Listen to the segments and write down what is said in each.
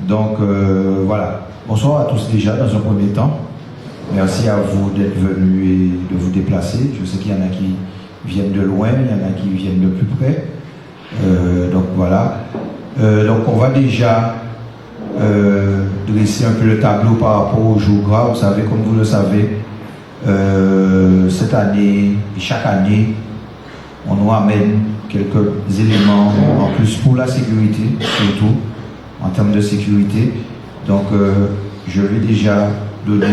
Donc voilà. Bonsoir à tous déjà dans un premier temps. Merci à vous d'être venus et de vous déplacer. Je sais qu'il y en a qui viennent de loin, il y en a qui viennent de plus près. Donc voilà. Donc on va déjà dresser un peu le tableau par rapport au jour gras. Vous savez, comme vous le savez, cette année et chaque année, on nous amène quelques éléments en plus pour la sécurité, surtout en termes de sécurité. Donc je vais déjà donner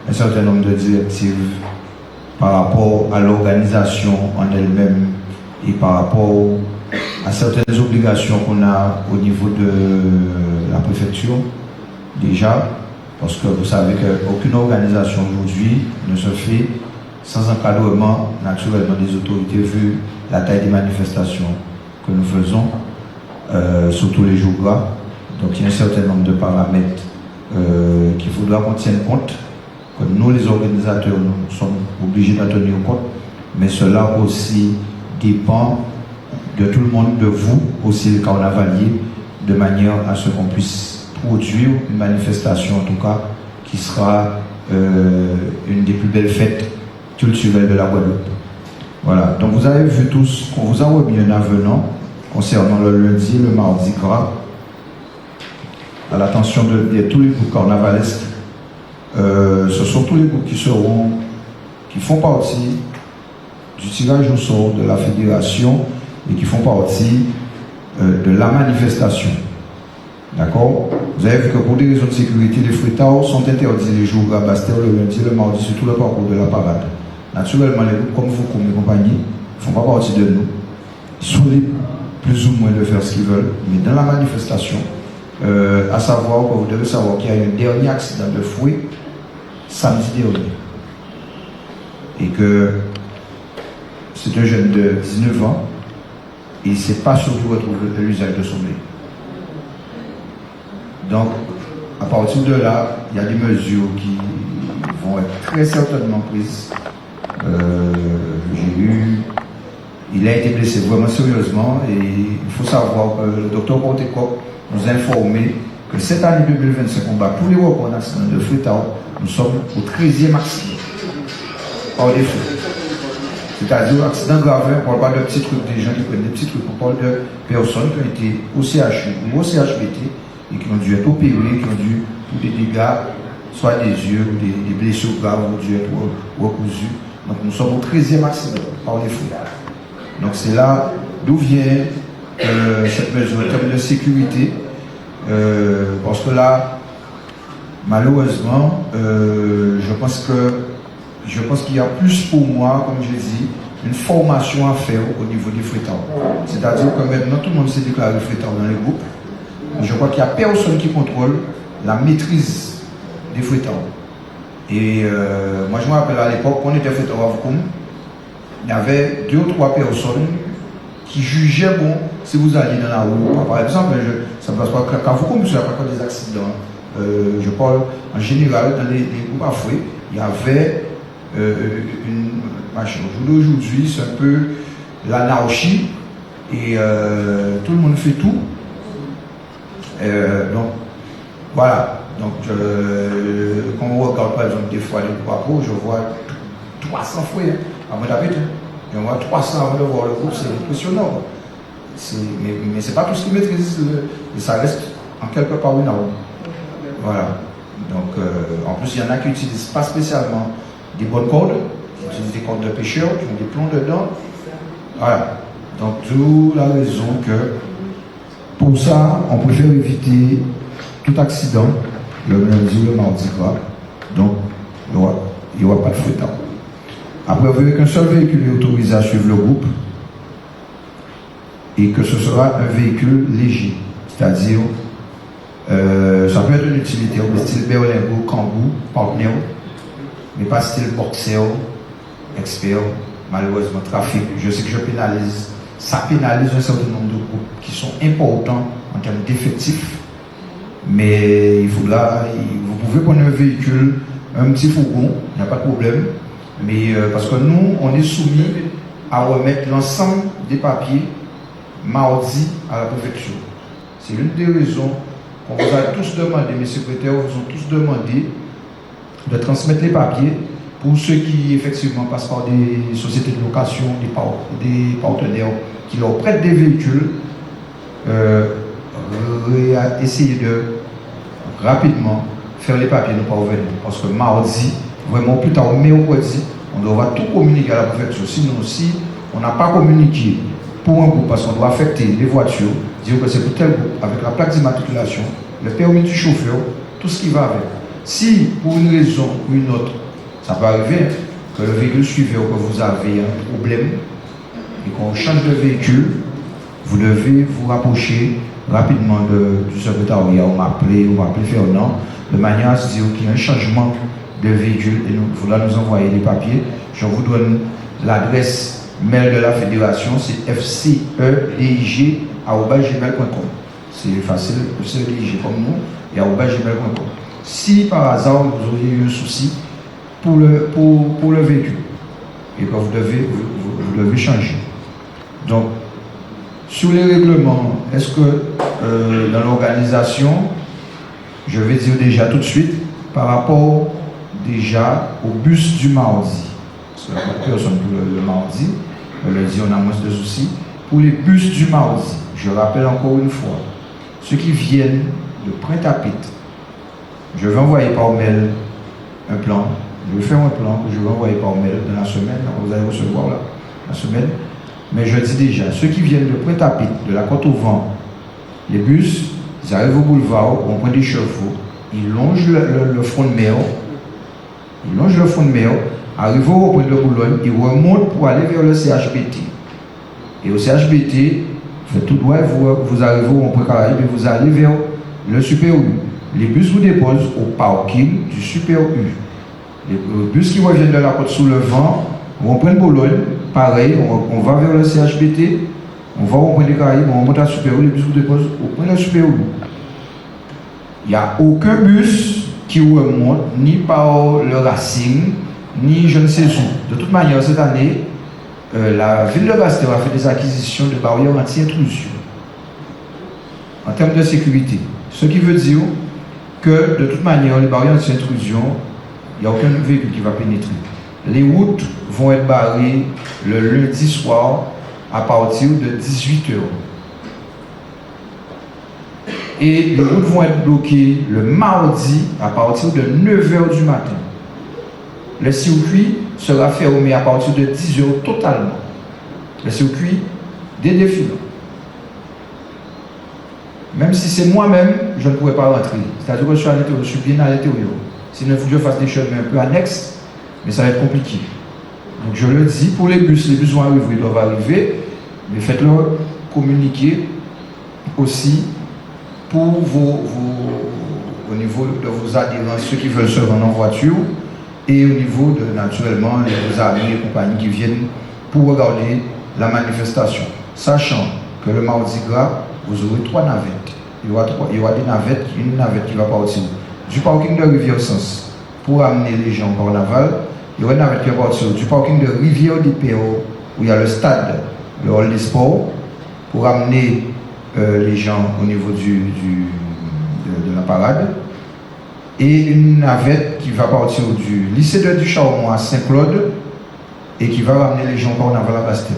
un certain nombre de directives par rapport à l'organisation en elle-même et par rapport à certaines obligations qu'on a au niveau de la préfecture déjà, parce que vous savez qu'aucune organisation aujourd'hui ne se fait sans encadrement naturellement des autorités vu la taille des manifestations que nous faisons sur tous les jours gras. Donc il y a un certain nombre de paramètres qu'il faudra qu'on tienne compte, que nous les organisateurs nous sommes obligés d'en tenir compte, mais cela aussi dépend de tout le monde, de vous aussi les carnavaliers, de manière à ce qu'on puisse produire une manifestation en tout cas qui sera une des plus belles fêtes culturelles de la Guadeloupe. Voilà, donc vous avez vu tous qu'on vous a remis un avenant concernant le lundi, le mardi gras, à l'attention de tous les groupes carnavalesques. Ce sont tous les groupes qui font partie du tirage au sort de la fédération et qui font partie de la manifestation. D'accord? Vous avez vu que pour des raisons de sécurité, les fruitards sont interdits les jours à Bastère, le lundi, le mardi, sur tout le parcours de la parade. Naturellement, les groupes comme vous, comme les compagnies, ne font pas partie de nous. Ils sont libres plus ou moins de faire ce qu'ils veulent, mais dans la manifestation, à savoir que vous devez savoir qu'il y a eu un dernier accident de fouet samedi dernier. Et que c'est un jeune de 19 ans et il ne s'est pas surtout retrouvé à l'usage de son nez. Donc, à partir de là, il y a des mesures qui vont être très certainement prises. Il a été blessé vraiment sérieusement et il faut savoir que le docteur Portecoq nous a informé que cette année 2025, on bat tous les records d'accidents de fruitard. Nous sommes au 13e accident par défaut. C'est-à-dire accident grave, on ne parle pas de petits trucs, des gens qui prennent des petits trucs, on parle de personnes qui ont été au CHU ou au CHPT et qui ont dû être opérées, qui ont dû, pour des dégâts, soit des yeux ou des blessures graves, ont dû être recousus. Donc nous sommes au 13e accident par défaut. Donc c'est là d'où vient cette mesure en termes de sécurité. Parce que là, malheureusement, je pense qu'il y a plus pour moi, comme je l'ai dit, une formation à faire au niveau des fruitards. C'est-à-dire que maintenant tout le monde s'est déclaré fruitard dans les groupes. Je crois qu'il n'y a personne qui contrôle la maîtrise des fruitards. Et moi je me rappelle à l'époque, quand on était fruitard à Vaucoum, il y avait 2 ou 3 personnes qui jugeaient bon si vous alliez dans la rue. Par exemple, ça ne passe pas qu'à Vaucoum, parce qu'il n'y a pas que des accidents. Je parle en général dans les groupes à fouet, il y avait une machine. Aujourd'hui, c'est un peu l'anarchie et tout le monde fait tout. Donc, voilà. Donc, quand on regarde par exemple des fois les groupes à fouet, je vois 300 fouets avant d'habiter. Je vois 300 avant de voir le groupe, c'est impressionnant. Mais ce n'est pas tout ce qu'ils maîtrisent, et ça reste en quelque part une arme. Voilà. Donc, en plus, il y en a qui n'utilisent pas spécialement des bonnes cordes, qui utilisent des cordes de pêcheurs, qui ont des plombs dedans. Voilà. Donc, d'où la raison que, pour ça, on préfère éviter tout accident le lundi ou le mardi gras. Donc, il n'y aura pas de fruitard. Après, vous verrez qu'un seul véhicule est autorisé à suivre le groupe et que ce sera un véhicule léger, c'est-à-dire ça peut être une utilité, style Berlingo, Kangoo, Partner, mais pas style Boxer, Expert, malheureusement, Trafic. Je sais que je pénalise. Ça pénalise un certain nombre de groupes qui sont importants en termes d'effectifs, mais vous pouvez prendre un véhicule, un petit fourgon, il n'y a pas de problème, mais parce que nous, on est soumis à remettre l'ensemble des papiers mardi à la préfecture. C'est l'une des raisons On vous a tous demandé, mes secrétaires vous ont tous demandé de transmettre les papiers pour ceux qui effectivement passent par des sociétés de location, des partenaires qui leur prêtent des véhicules, essayer de rapidement faire les papiers, ne pas revenir. Parce que mardi, vraiment plus tard, mercredi, on doit tout communiquer à la préfecture. Sinon, si on n'a pas communiqué pour un groupe, parce qu'on doit affecter les voitures, dire que c'est pour tel groupe, avec la plaque d'immatriculation, le permis du chauffeur, tout ce qui va avec. Si, pour une raison ou une autre, ça peut arriver que le véhicule suivant que vous avez un problème et qu'on change de véhicule, vous devez vous rapprocher rapidement du secrétariat, ou m'appeler Fernand, de manière à se dire qu'il y a un changement de véhicule et vous allez nous envoyer les papiers. Je vous donne l'adresse mail de la fédération, c'est fcedig@gmail.com. C'est facile, fcedig comme nous, et @gmail.com. Si par hasard vous auriez eu un souci pour le véhicule et que vous devez changer. Donc, sur les règlements, est-ce que dans l'organisation, je vais dire déjà tout de suite, par rapport déjà au bus du mardi, parce qu'il n'y a pas de personne pour le mardi, le lundi on a moins de soucis, pour les bus du mardi, je rappelle encore une fois, ceux qui viennent de Pointe-à-Pitre, je vais envoyer par mail un plan, je vais faire un plan que je vais envoyer par mail dans la semaine, vous allez recevoir là, la semaine. Mais je dis déjà, ceux qui viennent de Pointe-à-Pitre, de la Côte au Vent, les bus, ils arrivent au boulevard, on prend des chevaux, ils longent le front de mer, arrivent au point de Boulogne, ils remontent pour aller vers le CHBT. Et au CHBT, faites tout droit, vous arrivez au point Caraïbe et vous allez vers le Super U. Les bus vous déposent au parking du Super U. Les bus qui reviennent de la Côte sous le vent, on prend Boulogne, pareil, on va vers le CHBT, on va au point des Caraïbes, on monte à Super U, les bus vous déposent au point de Super U. Il n'y a aucun bus qui remonte, ni par le Racing, ni je ne sais où. De toute manière, cette année, la ville de Bastia a fait des acquisitions de barrières anti-intrusion en termes de sécurité. Ce qui veut dire que, de toute manière, les barrières anti-intrusion, il n'y a aucun véhicule qui va pénétrer. Les routes vont être barrées le lundi soir à partir de 18h. Et les routes vont être bloquées le mardi à partir de 9h du matin. Le circuit sera fermé à partir de 10h totalement. Le circuit des défilants. Même si c'est moi-même, je ne pourrais pas rentrer. C'est-à-dire que je suis bien à l'intérieur. Sinon, il faut que je fasse des chemins un peu annexes, mais ça va être compliqué. Donc je le dis, pour les bus vont arriver, ils doivent arriver, mais faites-leur communiquer aussi pour au niveau de vos adhérents, ceux qui veulent se rendre en voiture, et au niveau de, naturellement, vos amis et compagnies qui viennent pour regarder la manifestation. Sachant que le mardi gras, vous aurez 3 navettes. Il y aura des navettes, une navette qui va partir du parking de Rivière-Sens pour amener les gens au carnaval. Il y aura une navette qui va partir du parking de Rivière des Perros, où il y a le stade, le hall des sports, pour amener les gens au niveau de la parade. Et une navette qui va partir du lycée de Ducharmont à Saint-Claude et qui va ramener les gens au carnaval à Bastia.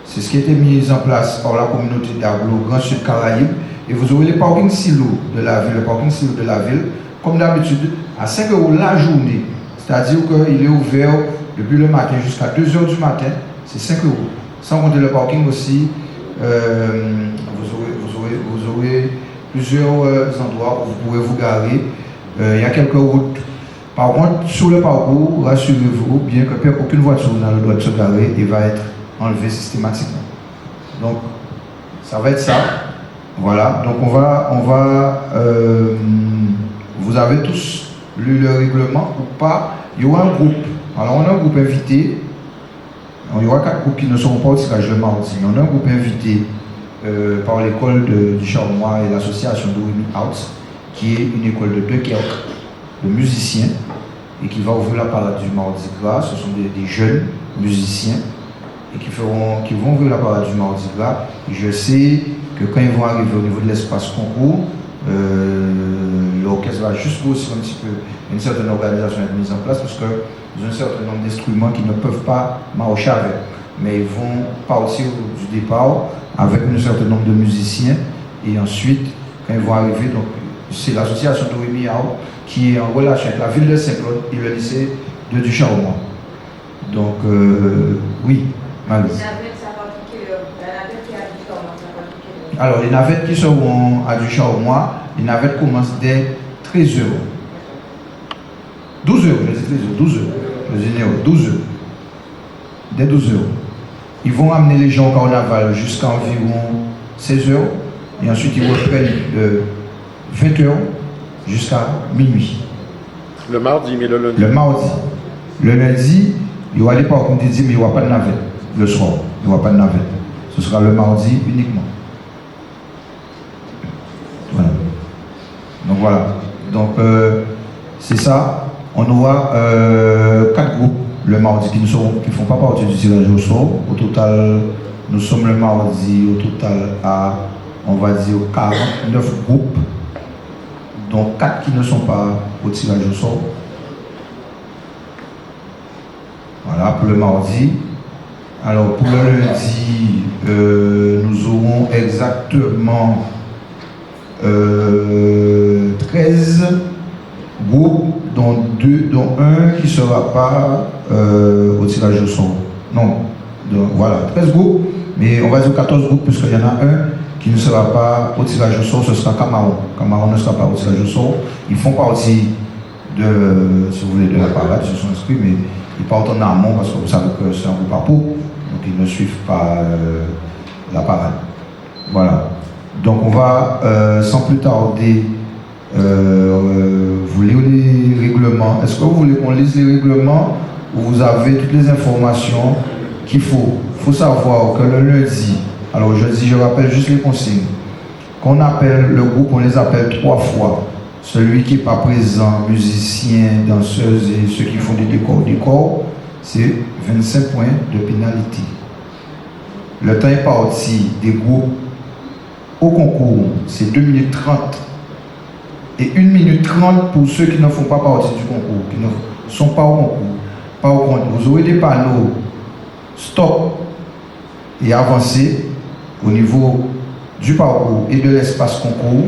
C'est ce qui a été mis en place par la communauté d'Aglo, Grand Sud Caraïbes. Et vous aurez les parkings silos de la ville, le parking silo de la ville, comme d'habitude, à 5 € la journée. C'est-à-dire qu'il est ouvert depuis le matin jusqu'à 2h du matin, c'est 5 €. Sans compter le parking aussi, vous aurez plusieurs endroits où vous pourrez vous garer. Il y a quelques routes. Par contre, sur le parcours, rassurez-vous, bien que aucune voiture n'a le droit de se garer et va être enlevée systématiquement. Donc, ça va être ça. Voilà. Donc, vous avez tous lu le règlement ou pas. Il y aura un groupe. Alors, on a un groupe invité. Il y aura 4 groupes qui ne seront pas au tirage le mardi. On a un groupe invité par l'école du Charmois et l'association de Winnie House, qui est une école de Dunkerque, de musiciens, et qui va ouvrir la parade du mardi gras. Ce sont des jeunes musiciens et qui vont ouvrir la parade du mardi gras. Et je sais que quand ils vont arriver au niveau de l'espace concours, l'orchestre va juste aussi un petit peu, une certaine organisation être mise en place parce que ils ont un certain nombre d'instruments qui ne peuvent pas marcher avec. Mais ils vont partir du départ avec un certain nombre de musiciens et ensuite, quand ils vont arriver, donc c'est l'association de Miao qui est en relation avec la ville de Saint-Claude et le lycée de Ducharmois. Donc, oui, Marie. Alors, les navettes qui seront à Ducharmois, les navettes commencent dès 13 heures. 12 heures, je dis 13 heures, 12 heures. Je dis 12 heures. Dès 12 heures. Ils vont amener les gens au carnaval jusqu'à environ 16 heures. Et ensuite, ils reprennent de 20 heures jusqu'à minuit. Le mardi, mais le lundi. Le mardi. Le lundi, il y aura des parcs, comme tu dis, mais il n'y aura pas de navette. Le soir, il n'y aura pas de navette. Ce sera le mardi uniquement. Voilà. Donc voilà. Donc c'est ça. On aura 4 groupes le mardi qui ne font pas partie du tirage au sort. Au total, nous sommes le mardi au total à, on va dire, 49 groupes, dont 4 qui ne sont pas au tirage au sort. Voilà pour le mardi. Alors pour le lundi, nous aurons exactement 13 groupes, dont un qui ne sera pas au tirage au sort. Non, donc, voilà, 13 groupes, mais on va dire 14 groupes, puisqu'il y en a un qui ne sera pas au tirage au sort, ce sera Camaro. Camaro ne sera pas au tirage au sort. Ils font partie de, si vous voulez, de la parade, ils se sont inscrits, mais ils partent en amont parce que vous savez que c'est un groupe à peau, donc ils ne suivent pas la parade. Voilà. Donc on va, sans plus tarder, vous lire les règlements. Est-ce que vous voulez qu'on lise les règlements où vous avez toutes les informations qu'il faut? Il faut savoir que le lundi, alors je rappelle juste les consignes. Qu'on appelle le groupe, on les appelle 3 fois. Celui qui n'est pas présent, musicien, danseuse et ceux qui font des décors, c'est 25 points de pénalité. Le temps est parti des groupes au concours, c'est 2 minutes 30. Et 1 minute 30 pour ceux qui ne font pas partie du concours, qui ne sont pas au concours. Pas au compte. Vous aurez des panneaux stop et avancez au niveau du parcours et de l'espace concours.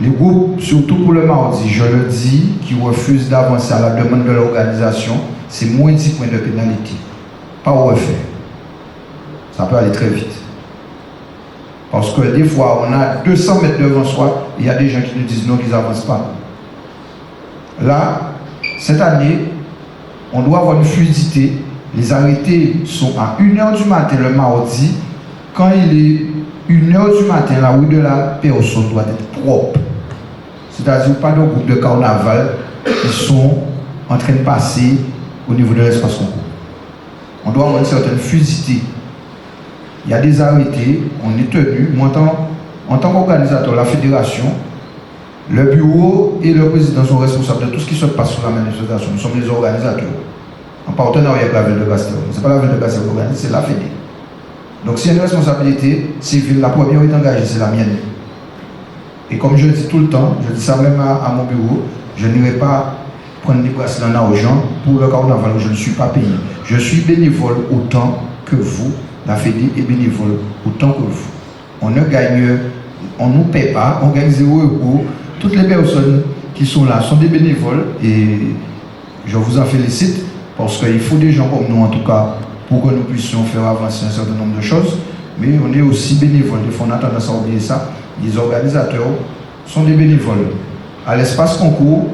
Les groupes, surtout pour le mardi, je le dis, qui refusent d'avancer à la demande de l'organisation, c'est moins 10 points de pénalité. Pas au refait. Ça peut aller très vite. Parce que des fois, on a 200 mètres devant soi, et il y a des gens qui nous disent non, qu'ils n'avancent pas. Là, cette année, on doit avoir une fluidité. Les arrêtés sont à 1h du matin le mardi. Quand il est 1h du matin, la rue de la personne doit être propre. C'est-à-dire pas de groupe de carnaval qui sont en train de passer au niveau de l'espace concours. On doit avoir une certaine fluidité. Il y a des arrêtés, on est tenu. Moi, en tant qu'organisateur, la fédération, le bureau et le président sont responsables de tout ce qui se passe sur la manifestation. Nous sommes les organisateurs, en partenariat avec la ville de Bastille. Ce n'est pas la ville de Bastille qui organise, c'est la fédé. Donc, s'il y a une responsabilité civile, la première est engagée, c'est la mienne. Et comme je dis tout le temps, je dis ça même à mon bureau, je n'irai pas prendre des bracelets en argent pour le carnaval où je ne suis pas payé. Je suis bénévole autant que vous. La fédé est bénévole autant que vous. On ne gagne, on ne nous paie pas, on gagne 0 €. Toutes les personnes qui sont là sont des bénévoles et je vous en félicite parce qu'il faut des gens comme nous en tout cas pour que nous puissions faire avancer un certain nombre de choses. Mais on est aussi bénévoles. Des fois on a tendance à oublier ça. Les organisateurs sont des bénévoles. À l'espace concours,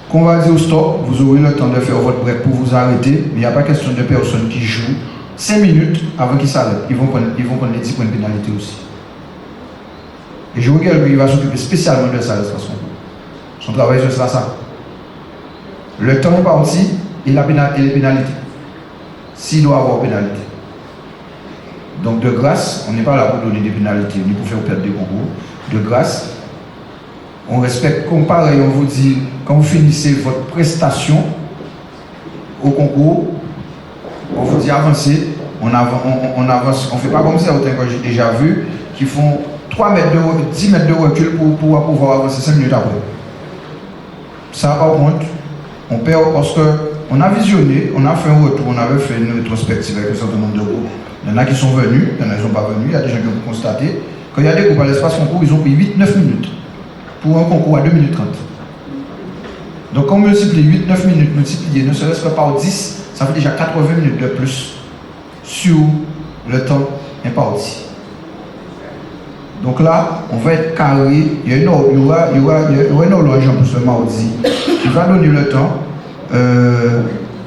qu'on va dire stop, vous aurez le temps de faire votre break pour vous arrêter, mais il n'y a pas question de personnes qui jouent 5 minutes avant qu'ils s'arrêtent. Ils vont prendre les 10 points de pénalité aussi. Et je regarde lui, il va s'occuper spécialement de ça, l'espace concours. Son travail, ce sera ça. Le temps est parti et les pénalités. S'il doit avoir pénalité. Donc de grâce, on n'est pas là pour donner des pénalités, ni pour faire perdre des concours. De grâce, on respecte, comme pareil, on vous dit, quand vous finissez votre prestation au concours, on vous dit avancez, on avance, on ne fait pas comme ça, autant que j'ai déjà vu, qui font 10 mètres de recul pour pouvoir avancer 5 minutes après. Ça, par contre, on perd parce qu'on a visionné, on a fait un retour, on avait fait une rétrospective avec un certain nombre de groupes. Il y en a qui sont venus, il y en a qui ne sont pas venus, il y a des gens qui ont constaté qu'il y a des groupes à l'espace concours, ils ont pris 8-9 minutes pour un concours à 2 minutes 30. Donc quand on multiplie 8-9 minutes multiplié, ne serait-ce que par 10, ça fait déjà 80 minutes de plus sur le temps imparti. Donc là, on va être carré, il y aura une horloge en plus le mardi qui va donner le temps.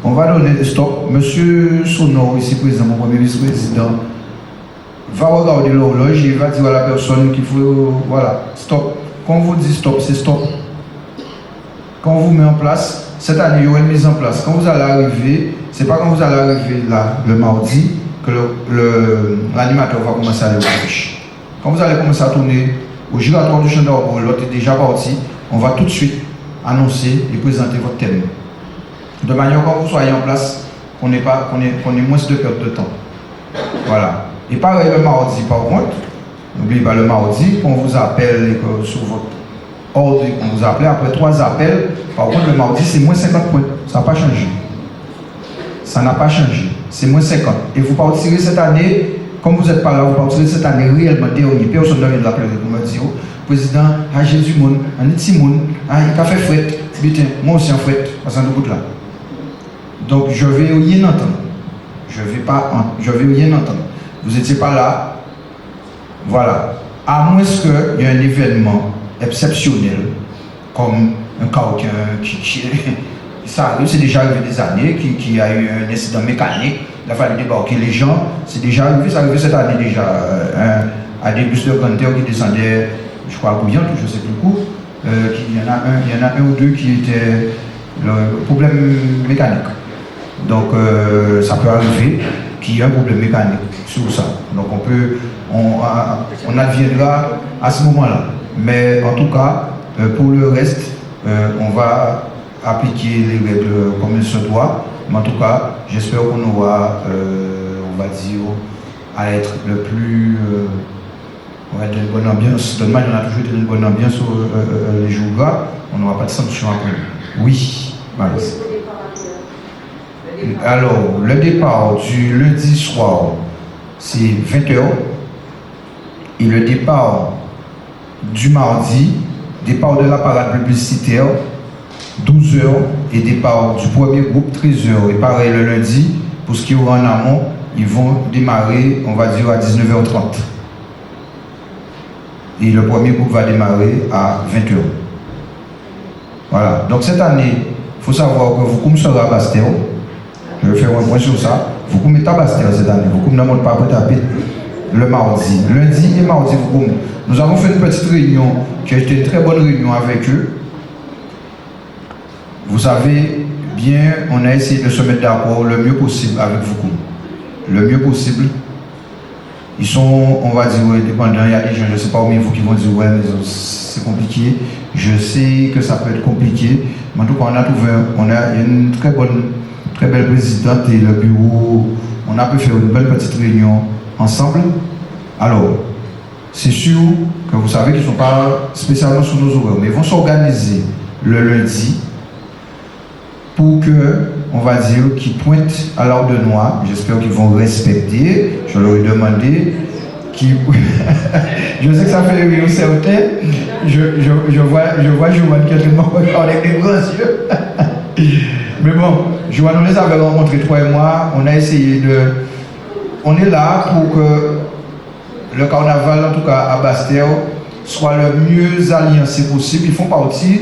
On va donner stop. Monsieur Sonor, ici présent, mon premier vice-président, va regarder l'horloge et il va dire à la personne qu'il faut, voilà, stop. Quand on vous dit stop, c'est stop. Quand on vous met en place, cette année, il y aura une mise en place. Quand vous allez arriver, c'est pas quand vous allez arriver là, le mardi, que l'animateur va commencer à aller au fiche. Quand vous allez commencer à tourner au giratoire du champ d'Arbre, l'autre est déjà parti, on va tout de suite annoncer et présenter votre thème. De manière quand vous soyez en place, qu'on ait moins de perte de temps. Voilà. Et pareil le mardi, par contre, n'oubliez pas le mardi, qu'on vous appelle et que sur votre ordre, on vous appelle, après 3 appels, par contre le mardi c'est moins 50 points. Ça n'a pas changé. Ça n'a pas changé. C'est moins 50. Et vous partirez cette année, comme vous n'êtes pas là, vous partirez cette année réellement dernier. Personne ne vient de l'appeler pour me dire, président, à Jésus Moun, à Nitsi Moun, à Café Fouette, moi aussi en Fouette, parce que nous là. Donc je vais rien entendre. Je vais rien entendre. Vous n'étiez pas là. Voilà. À moins qu'il y ait un événement exceptionnel, comme un carquin ça arrive, c'est déjà arrivé des années, qui a eu un incident mécanique, il a fallu débarquer les gens, c'est déjà arrivé, ça arrivé cette année déjà, à des bus de grande terre qui descendaient, je crois à Bouillante, je ne sais plus où, il y en a un ou deux qui étaient le problème mécanique. Donc ça peut arriver qu'il y ait un problème mécanique sur ça. Donc on adviendra à ce moment-là. Mais en tout cas, pour le reste, on va appliquer les règles comme il se doit. Mais en tout cas, j'espère qu'on aura, on va dire, à être le plus... on va être dans une bonne ambiance. De même, on a toujours été dans une bonne ambiance les jours-là. On n'aura pas de sanction après. Oui, Maris. Alors, le départ du lundi soir, c'est 20h. Et le départ du mardi, départ de la parade publicitaire, 12h. Et départ du premier groupe, 13h. Et pareil, le lundi, pour ce qui est en amont, ils vont démarrer, on va dire, à 19h30. Et le premier groupe va démarrer à 20h. Voilà. Donc cette année, il faut savoir que vous serez à Bastel. Je vais faire un point sur ça. Vous mettez à Bastel cette année. Vous ne montrez pas pour taper le mardi. Lundi et mardi, nous avons fait une petite réunion qui a été une très bonne réunion avec eux. Vous savez bien, on a essayé de se mettre d'accord le mieux possible avec vous. Le mieux possible. Ils sont, on va dire, indépendants. Il y a des gens, je ne sais pas où vous qui vont dire, ouais, mais c'est compliqué. Je sais que ça peut être compliqué. Mais en tout cas, on a une très belle présidente et le bureau. On a pu faire une belle petite réunion ensemble. Alors, c'est sûr que vous savez qu'ils ne sont pas spécialement sur nos horaires, mais ils vont s'organiser le lundi pour que, on va dire, qu'ils pointent à l'heure de noix. J'espère qu'ils vont respecter. Je leur ai demandé je sais que ça fait rire certains. Je vois Joanne qui est tellement regardé avec des grands yeux. Mais bon, Joanne, on les avait rencontrés, toi et moi. On a essayé de... On est là pour que le carnaval, en tout cas à Bastel, soit le mieux alliancé possible. Ils font partie...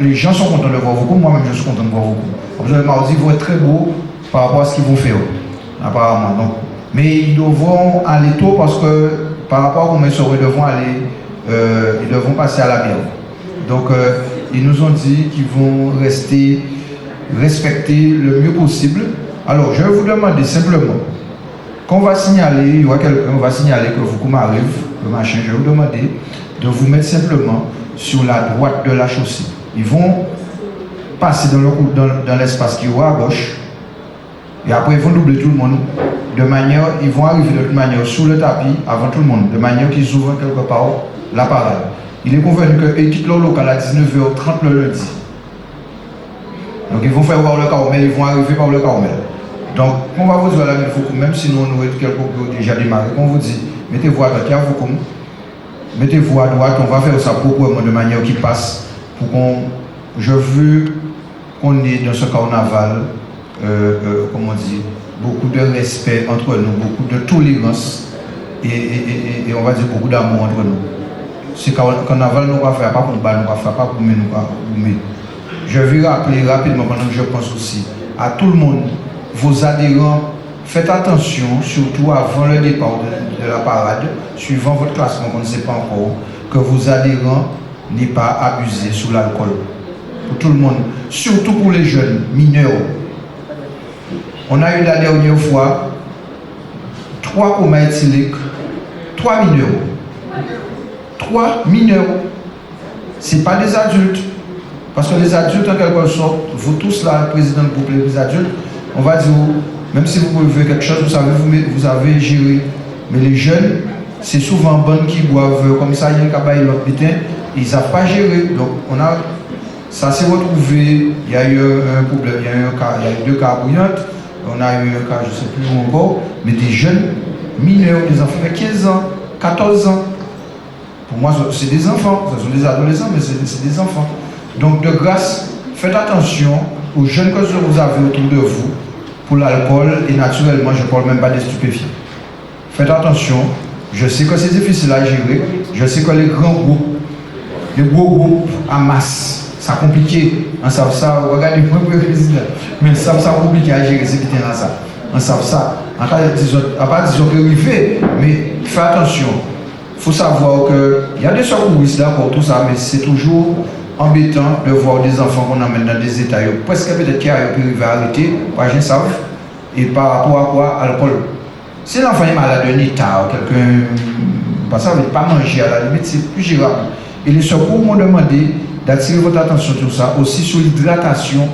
Les gens sont contents de voir beaucoup, moi-même je suis content de voir beaucoup. Le mardi vont être très beaux par rapport à ce qu'ils vont faire, apparemment. Donc, mais ils devront aller tôt parce que par rapport à comment ils seront, ils devront passer à la bière. Donc ils nous ont dit qu'ils vont respecter le mieux possible. Alors je vais vous demander simplement, quand on va signaler, il y aura quelqu'un, on va signaler que vous m'arrive, le machin, je vais vous demander de vous mettre simplement sur la droite de la chaussée. Ils vont passer dans l'espace qui est à gauche et après ils vont doubler tout le monde de manière, ils vont arriver de toute manière sous le tapis avant tout le monde, de manière qu'ils ouvrent quelque part la parade. Il est convenu qu'ils quittent le local à 19h30 le lundi. Donc ils vont faire voir le Carmel, ils vont arriver par le Carmel. Donc on va vous dire là, même si nous avons quelques déjà démarré, on vous dit, mettez-vous à droite, mettez-vous à droite, on va faire ça proprement de manière qui passe pour qu'on. Je veux qu'on ait dans ce carnaval, comment dire, beaucoup de respect entre nous, beaucoup de tolérance et on va dire beaucoup d'amour entre nous. Ce carnaval, nous ne va faire pas pour nous, nous ne va faire pas pour nous, nous. Je veux rappeler rapidement, pendant que je pense aussi, à tout le monde, vos adhérents, faites attention, surtout avant le départ de la parade, suivant votre classement, on ne sait pas encore, que vos adhérents n'aient pas abusé sous l'alcool. Pour tout le monde, surtout pour les jeunes mineurs. On a eu la dernière fois 3 comas éthyliques, 3 mineurs. 3 mineurs. Ce n'est pas des adultes. Parce que les adultes, en quelque sorte, vous tous là, le président du groupe, les adultes, on va dire, même si vous pouvez faire quelque chose, vous savez, vous avez géré. Mais les jeunes, c'est souvent bonnes qui boivent, comme ça, il y a un cabaye l'autre matin, ils ne savent pas gérer. Donc, ça s'est retrouvé, il y a eu un problème, il y a eu 2 cas brillantes, on a eu un cas, je ne sais plus où encore, mais des jeunes mineurs, des enfants de 15 ans, 14 ans. Pour moi, c'est des enfants, ce sont des adolescents, mais c'est des enfants. Donc, de grâce, faites attention aux jeunes que vous avez autour de vous pour l'alcool et naturellement, je ne parle même pas des stupéfiants. Faites attention, je sais que c'est difficile à gérer, je sais que les grands groupes, les gros groupes en masse, c'est compliqué. On sait ça, regardez-moi le président, mais ça c'est compliqué à gérer, c'est qui là ça. On sait ça. En cas de disons que il fait, mais faites attention. Il faut savoir qu'il y a des secouristes, d'accord, tout ça, mais c'est toujours embêtant de voir des enfants qu'on emmène dans des états presque peut-être qui arrivent à arrêter, pas je savent, et par rapport à quoi? À l'alcool. Si l'enfant est malade d'un état, quelqu'un ne veut pas manger à la limite, c'est plus gérable. Et les secours m'ont demandé d'attirer votre attention sur ça, aussi sur l'hydratation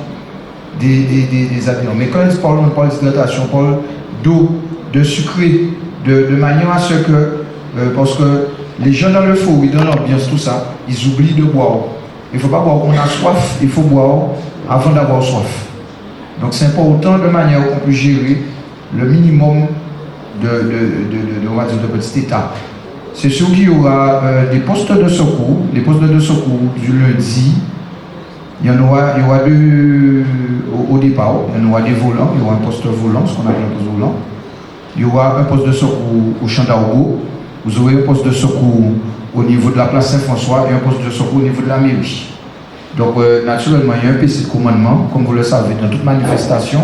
des habitants. Mais quand on parle d'hydratation, on parle d'eau, de sucré, de manière à ce que, parce que les gens dans l'euphorie, dans l'ambiance, tout ça, ils oublient de boire. Il ne faut pas boire, on a soif, il faut boire avant d'avoir soif. Donc c'est important de manière qu'on peut gérer le minimum de petit état. C'est sûr qu'il y aura des postes de secours, les postes de secours du lundi. Il y aura 2 au départ, il y aura des volants, il y aura un poste volant, ce qu'on appelle un poste volant. Il y aura un poste de secours au Champ d'Argot, vous aurez un poste de secours au niveau de la place Saint-François et un poste de secours au niveau de la mairie. Donc naturellement, il y a un PC de commandement, comme vous le savez, dans toute manifestation.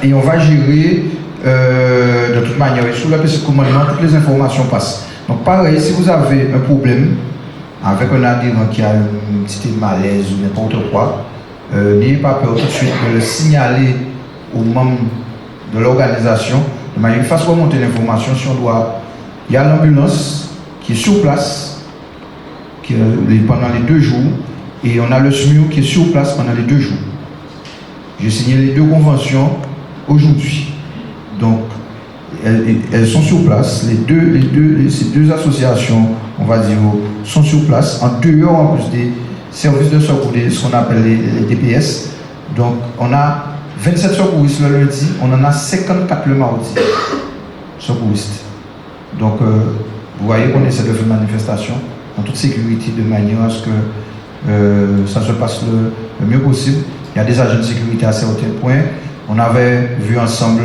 Et on va gérer de toute manière, et sous le PC de commandement, toutes les informations passent. Donc pareil, si vous avez un problème avec un adhérent qui a une petite malaise ou n'importe quoi, n'ayez pas peur tout de suite de le signaler aux membres de l'organisation, de manière qu'il fasse remonter l'information si on doit. Il y a l'ambulance qui est sur place pendant les 2 jours et on a le SMUR qui est sur place pendant les 2 jours. J'ai signé les 2 conventions aujourd'hui. Donc, elles sont sur place. Ces deux associations, on va dire, sont sur place en dehors en plus des services de secours, ce qu'on appelle les DPS. Donc, on a 27 secouristes le lundi, on en a 54 le mardi. Secouristes. Donc, vous voyez qu'on essaie de faire une manifestation en toute sécurité de manière à ce que ça se passe le mieux possible. Il y a des agents de sécurité à certains points. On avait vu ensemble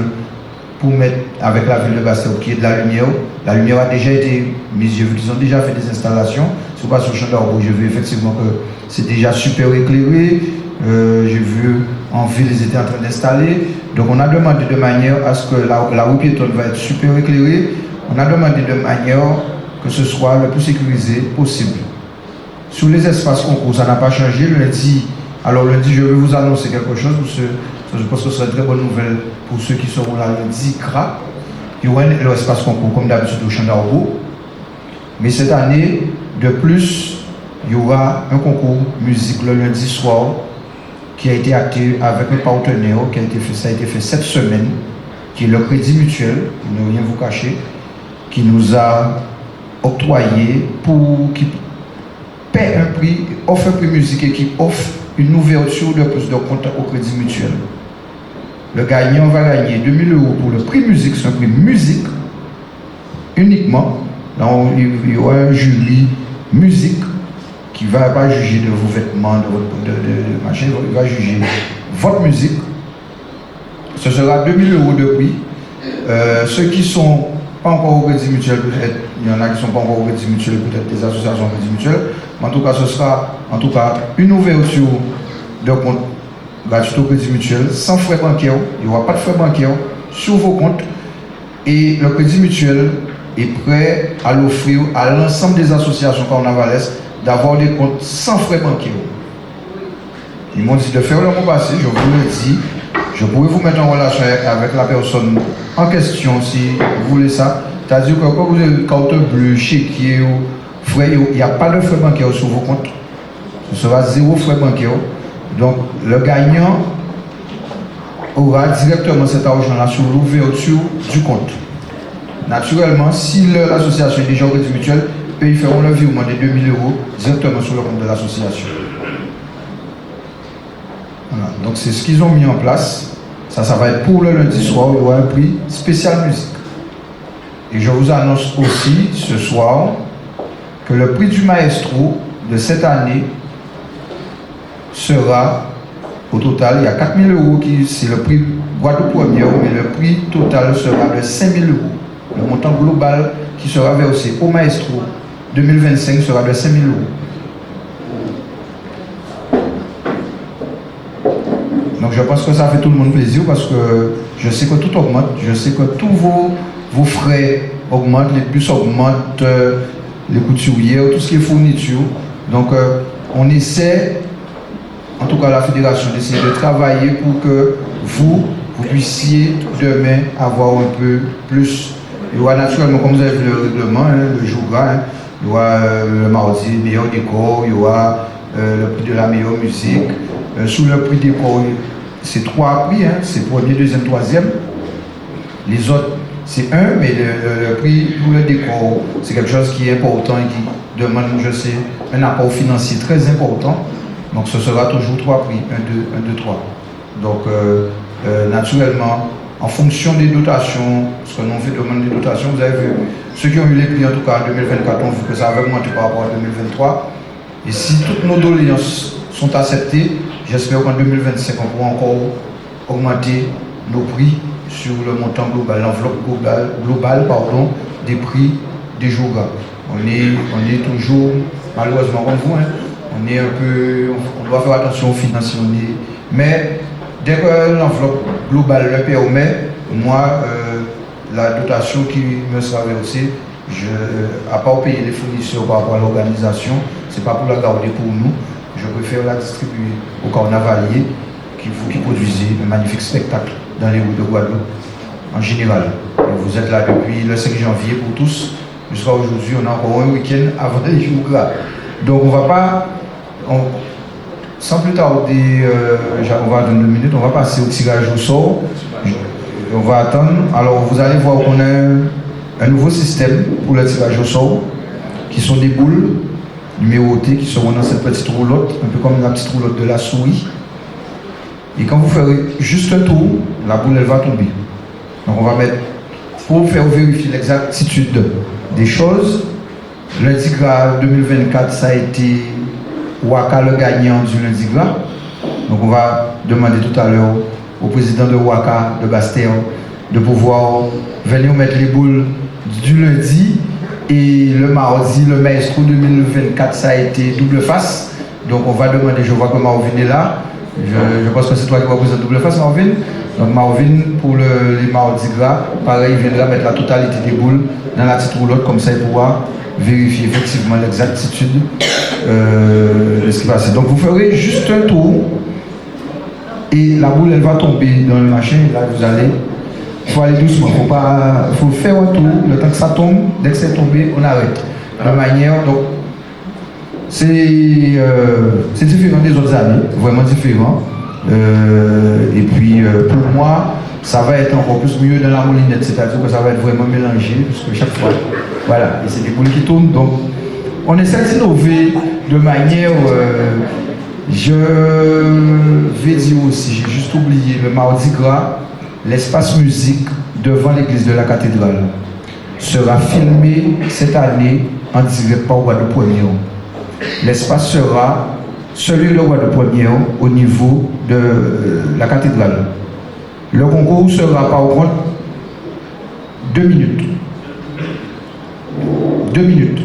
pour mettre avec la ville de Bastel qui est de la lumière. La lumière a déjà été mise, j'ai vu qu'ils ont déjà fait des installations. Si vous passez au Champ d'Argot, j'ai vu effectivement que c'est déjà super éclairé. J'ai vu en ville, ils étaient en train d'installer. Donc on a demandé de manière à ce que la rue piétonne va être super éclairée. On a demandé de manière que ce soit le plus sécurisé possible. Sur les espaces concours, ça n'a pas changé. Lundi, je vais vous annoncer quelque chose. Je pense que ce serait une très bonne nouvelle pour ceux qui seront là lundi. Il y aura un espace concours comme d'habitude au Champ d'Argot. Mais cette année, de plus, il y aura un concours musique le lundi soir qui a été acté avec un partenaire, ça a été fait cette semaine. qui est le Crédit Mutuel, pour ne rien vous cacher, qui nous a octroyé qui paie un prix, offre un prix musique et qui offre une ouverture de plus de compte au Crédit Mutuel. Le gagnant va gagner 2000 € pour le prix musique, c'est un prix musique uniquement. Là, il y aura un jury musique qui ne va pas juger de vos vêtements, de machin, il va juger votre musique. Ce sera 2000 € de prix. Ceux qui ne sont pas encore au Crédit Mutuel, peut-être, il y en a qui ne sont pas encore au Crédit Mutuel, peut-être des associations Crédit Mutuel. Mais en tout cas, ce sera une ouverture de compte gratuit au Crédit Mutuel, sans frais bancaires. Il n'y aura pas de frais bancaires sur vos comptes. Et le Crédit Mutuel est prêt à l'offrir à l'ensemble des associations carnavalesques d'avoir des comptes sans frais bancaires. Ils m'ont dit de faire le mot passé, je vous le dis. Je pourrais vous mettre en relation avec la personne en question si vous voulez ça. C'est-à-dire que quand vous avez une carte bleue, chéquier ou frais, il n'y a pas de frais bancaires sur vos comptes. Ce sera 0 frais bancaires. Donc le gagnant aura directement cet argent-là sur l'ouverture du compte. Naturellement, si l'association est déjà au Crédit Mutuel, eux ils feront le virement des 2000 € directement sur le compte de l'association. Voilà. Donc c'est ce qu'ils ont mis en place. Ça va être pour le lundi soir, il y aura un prix spécial musique. Et je vous annonce aussi ce soir que le prix du maestro de cette année sera, au total, il y a 4000 € qui c'est le prix Guadeloupe première, mais le prix total sera de 5000 €. Le montant global qui sera versé au maestro 2025 sera de 5000 €. Donc je pense que ça fait tout le monde plaisir parce que je sais que tout augmente, je sais que tous vos frais augmentent, les bus augmentent, les couturiers, tout ce qui est fourniture. Donc on essaie, en tout cas la fédération, d'essayer de travailler pour que vous puissiez demain avoir un peu plus. Il y aura naturellement, comme vous avez vu le règlement, le jour gras, il y aura le mardi, meilleur décor, il y aura le prix de la meilleure musique. Sous le prix décor, c'est 3 prix, c'est premier, deuxième, troisième. Les autres, c'est 1, mais le prix pour le décor, c'est quelque chose qui est important et qui demande, je sais, un apport financier très important. Donc ce sera toujours 3 prix, 1, 2, 3. Donc naturellement, en fonction des dotations, parce que nous on fait demande des dotations, vous avez vu, ceux qui ont eu les prix en tout cas en 2024 ont vu que ça avait augmenté par rapport à 2023. Et si toutes nos doléances sont acceptées, j'espère qu'en 2025 on pourra encore augmenter nos prix sur le montant global, l'enveloppe globale des prix des jours gras. On est toujours, malheureusement comme vous, on est un peu, on doit faire attention aux finances, mais dès que l'enveloppe globale le permet, moi, la dotation qui me sera versée, à part payer les fournisseurs par rapport à l'organisation, ce n'est pas pour la garder pour nous, je préfère la distribuer aux carnavaliers qui produisent un magnifique spectacle dans les rues de Guadeloupe en général. Et vous êtes là depuis le 5 janvier pour tous, jusqu'à aujourd'hui, on a encore un week-end avant les jours gras. Donc on ne va pas, sans plus tarder, on va dans 2 minutes, on va passer au tirage au sort. On va attendre. Alors vous allez voir qu'on a un nouveau système pour le tirage au sort, qui sont des boules numérotées qui seront dans cette petite roulotte, un peu comme la petite roulotte de la souris. Et quand vous ferez juste un tour, la boule elle va tomber. Donc on va mettre, pour faire vérifier l'exactitude des choses, lundi gras 2024, ça a été Waka le gagnant du lundi gras. Donc on va demander tout à l'heure au président de Waka, de Bastère, de pouvoir venir mettre les boules du lundi. Et le mardi, le maestro 2024, ça a été double face. Donc on va demander, je vois que Marvin est là. Je pense que c'est toi qui vas présenter double face, Marvin. Donc Marvin, pour les mardis gras, pareil, il viendra mettre la totalité des boules dans la petite roulotte, comme ça il pourra vérifier effectivement l'exactitude de ce qui va passer. Donc vous ferez juste un tour et la boule elle va tomber dans le machin. Là vous allez, il faut aller doucement, il faut faire un tour, le temps que ça tombe, dès que c'est tombé, on arrête. De manière, donc c'est différent des autres années, vraiment différent. Et puis pour moi, ça va être encore plus mieux dans la moulinette, c'est-à-dire que ça va être vraiment mélangé, parce que chaque fois, voilà, et c'est des boules qui tournent, donc on essaie d'innover de manière, je vais dire aussi, j'ai juste oublié, le mardi gras, l'espace musique devant l'église de la cathédrale sera filmé cette année en direct par Guadeloupe Première. L'espace sera celui de Guadeloupe Première au niveau de la cathédrale. Le concours sera par contre 2 minutes. 2 minutes.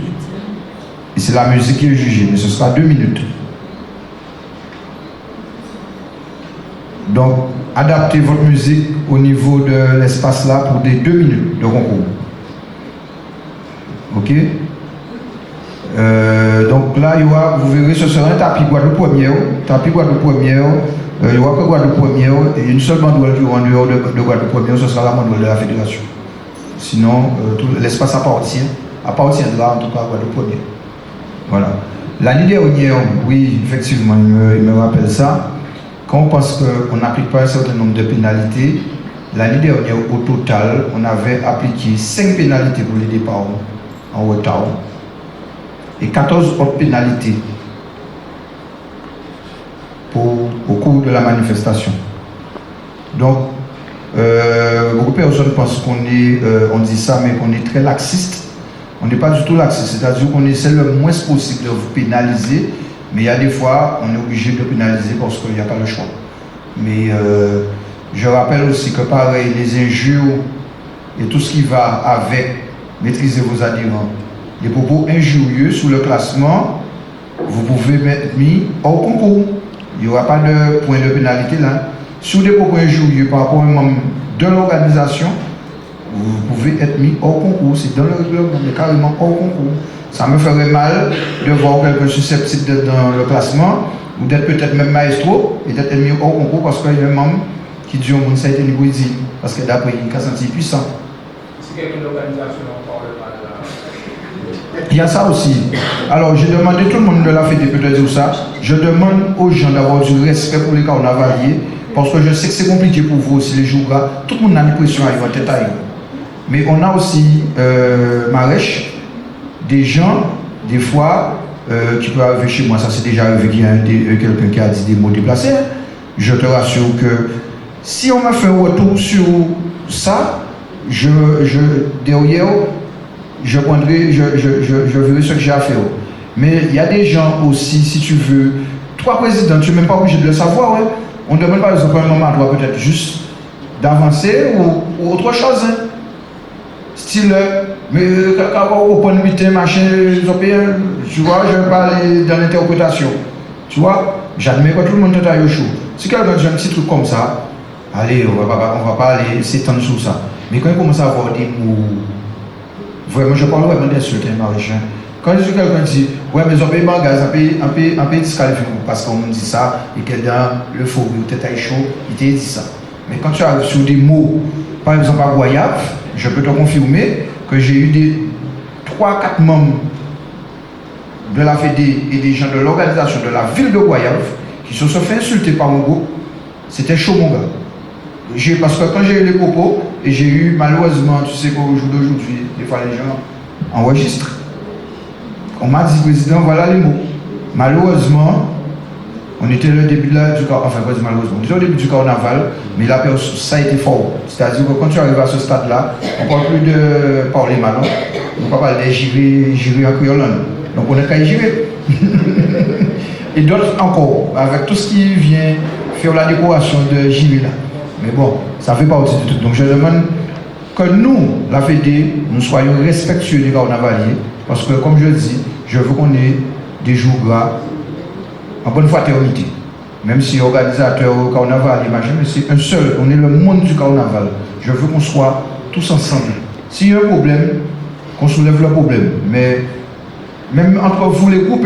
Et c'est la musique qui est jugée, mais ce sera 2 minutes. Donc, adaptez votre musique au niveau de l'espace là pour des 2 minutes de concours. Ok? Donc là, vous verrez, ce sera un tapis Guadeloupe Première. Tapis Guadeloupe Première. Il y aura que Guadeloupe Première et une seule banderole qui est en dehors de Guadeloupe Première, ce sera la banderole de la fédération. Sinon, tout l'espace appartiendra en tout cas à Guadeloupe Première. Voilà. L'année dernière, oui, effectivement, il me rappelle ça. Quand on pense qu'on n'applique pas un certain nombre de pénalités, l'année dernière, au total, on avait appliqué 5 pénalités pour les départs en retard et 14 autres pénalités au cours de la manifestation. Donc, beaucoup de personnes pensent qu'on est, on dit ça, mais qu'on est très laxiste. On n'est pas du tout laxiste, c'est-à-dire qu'on essaie le moins possible de vous pénaliser, mais il y a des fois, on est obligé de pénaliser parce qu'il n'y a pas le choix. Mais je rappelle aussi que pareil, les injures et tout ce qui va avec, maîtriser vos adhérents, les propos injurieux sous le classement, vous pouvez mettre mis hors concours. Il n'y aura pas de point de pénalité là. Sur des propos injurieux par rapport à un membre de l'organisation, vous pouvez être mis hors concours. C'est dans le règlement, mais carrément hors concours. Ça me ferait mal de voir quelqu'un susceptible d'être dans le classement, ou d'être peut-être même maestro, et d'être mis hors concours parce qu'il y a un membre qui dit au monde ça a été niveau dit, parce que d'après il a senti puissant. Si quelqu'un d'organisation en parle mal là. Il y a ça aussi. Alors, je demande à tout le monde de la fête peut-être dire ça. Je demande aux gens d'avoir du respect pour les carnavaliers, parce que je sais que c'est compliqué pour vous aussi les jours là. Tout le monde a l'impression à votre tête. Mais on a aussi, Marèche, des gens, des fois, qui peuvent arriver chez moi. Ça, c'est déjà arrivé qu'il y a quelqu'un qui a dit des mots déplacés. Je te rassure que si on m'a fait un retour sur ça, derrière, je prendrai, je verrai ce que j'ai à faire. Mais il y a des gens aussi, si tu veux, toi président, tu n'es même pas obligé de le savoir. Ouais. On demande par exemple à un moment à toi peut-être juste d'avancer ou autre chose. Hein. Style, mais quand on prend le meeting, machin, tu vois, je vais parler dans l'interprétation. Tu vois, j'admets que tout le monde est à chaud. Si quelqu'un dit un petit truc comme ça, allez, on va pas aller s'étendre sur ça. Mais quand il commence à avoir des mots, vraiment, je parle vraiment d'insultes, Marie-Jean. Quand quelqu'un dit, ouais, mais on paye bagage, on paye disqualifié parce qu'on me dit ça, et que dans le faux, peut-être chaud, il t'a dit ça. Mais quand tu arrives sur des mots, par exemple à Goyave, je peux te confirmer que j'ai eu des 3-4 membres de la FEDE et des gens de l'organisation de la ville de Goyave qui se sont fait insulter par mon groupe. C'était chaud, mon gars. Parce que quand j'ai eu les propos, et j'ai eu malheureusement, tu sais qu'au jour d'aujourd'hui, des fois les gens enregistrent. On m'a dit, président, voilà les mots. Malheureusement, on était le début du carnaval, enfin, malheureusement, on était au début du carnaval, mais là, ça a été fort. C'est-à-dire que quand tu arrives à ce stade-là, on ne parle plus de parler maintenant, on ne parle pas de girer en créole. Donc on est qu'à y girer. Et d'autres encore, avec tout ce qui vient faire la décoration de girer là. Mais bon, ça fait partie du truc. Donc je demande que nous, la FEDE, nous soyons respectueux des carnavaliers, parce que comme je dis, je veux qu'on ait des jours gras en bonne fraternité. Même si organisateur carnaval, mais c'est un seul, on est le monde du carnaval. Je veux qu'on soit tous ensemble. S'il y a un problème, qu'on soulève le problème. Mais même entre vous les groupes,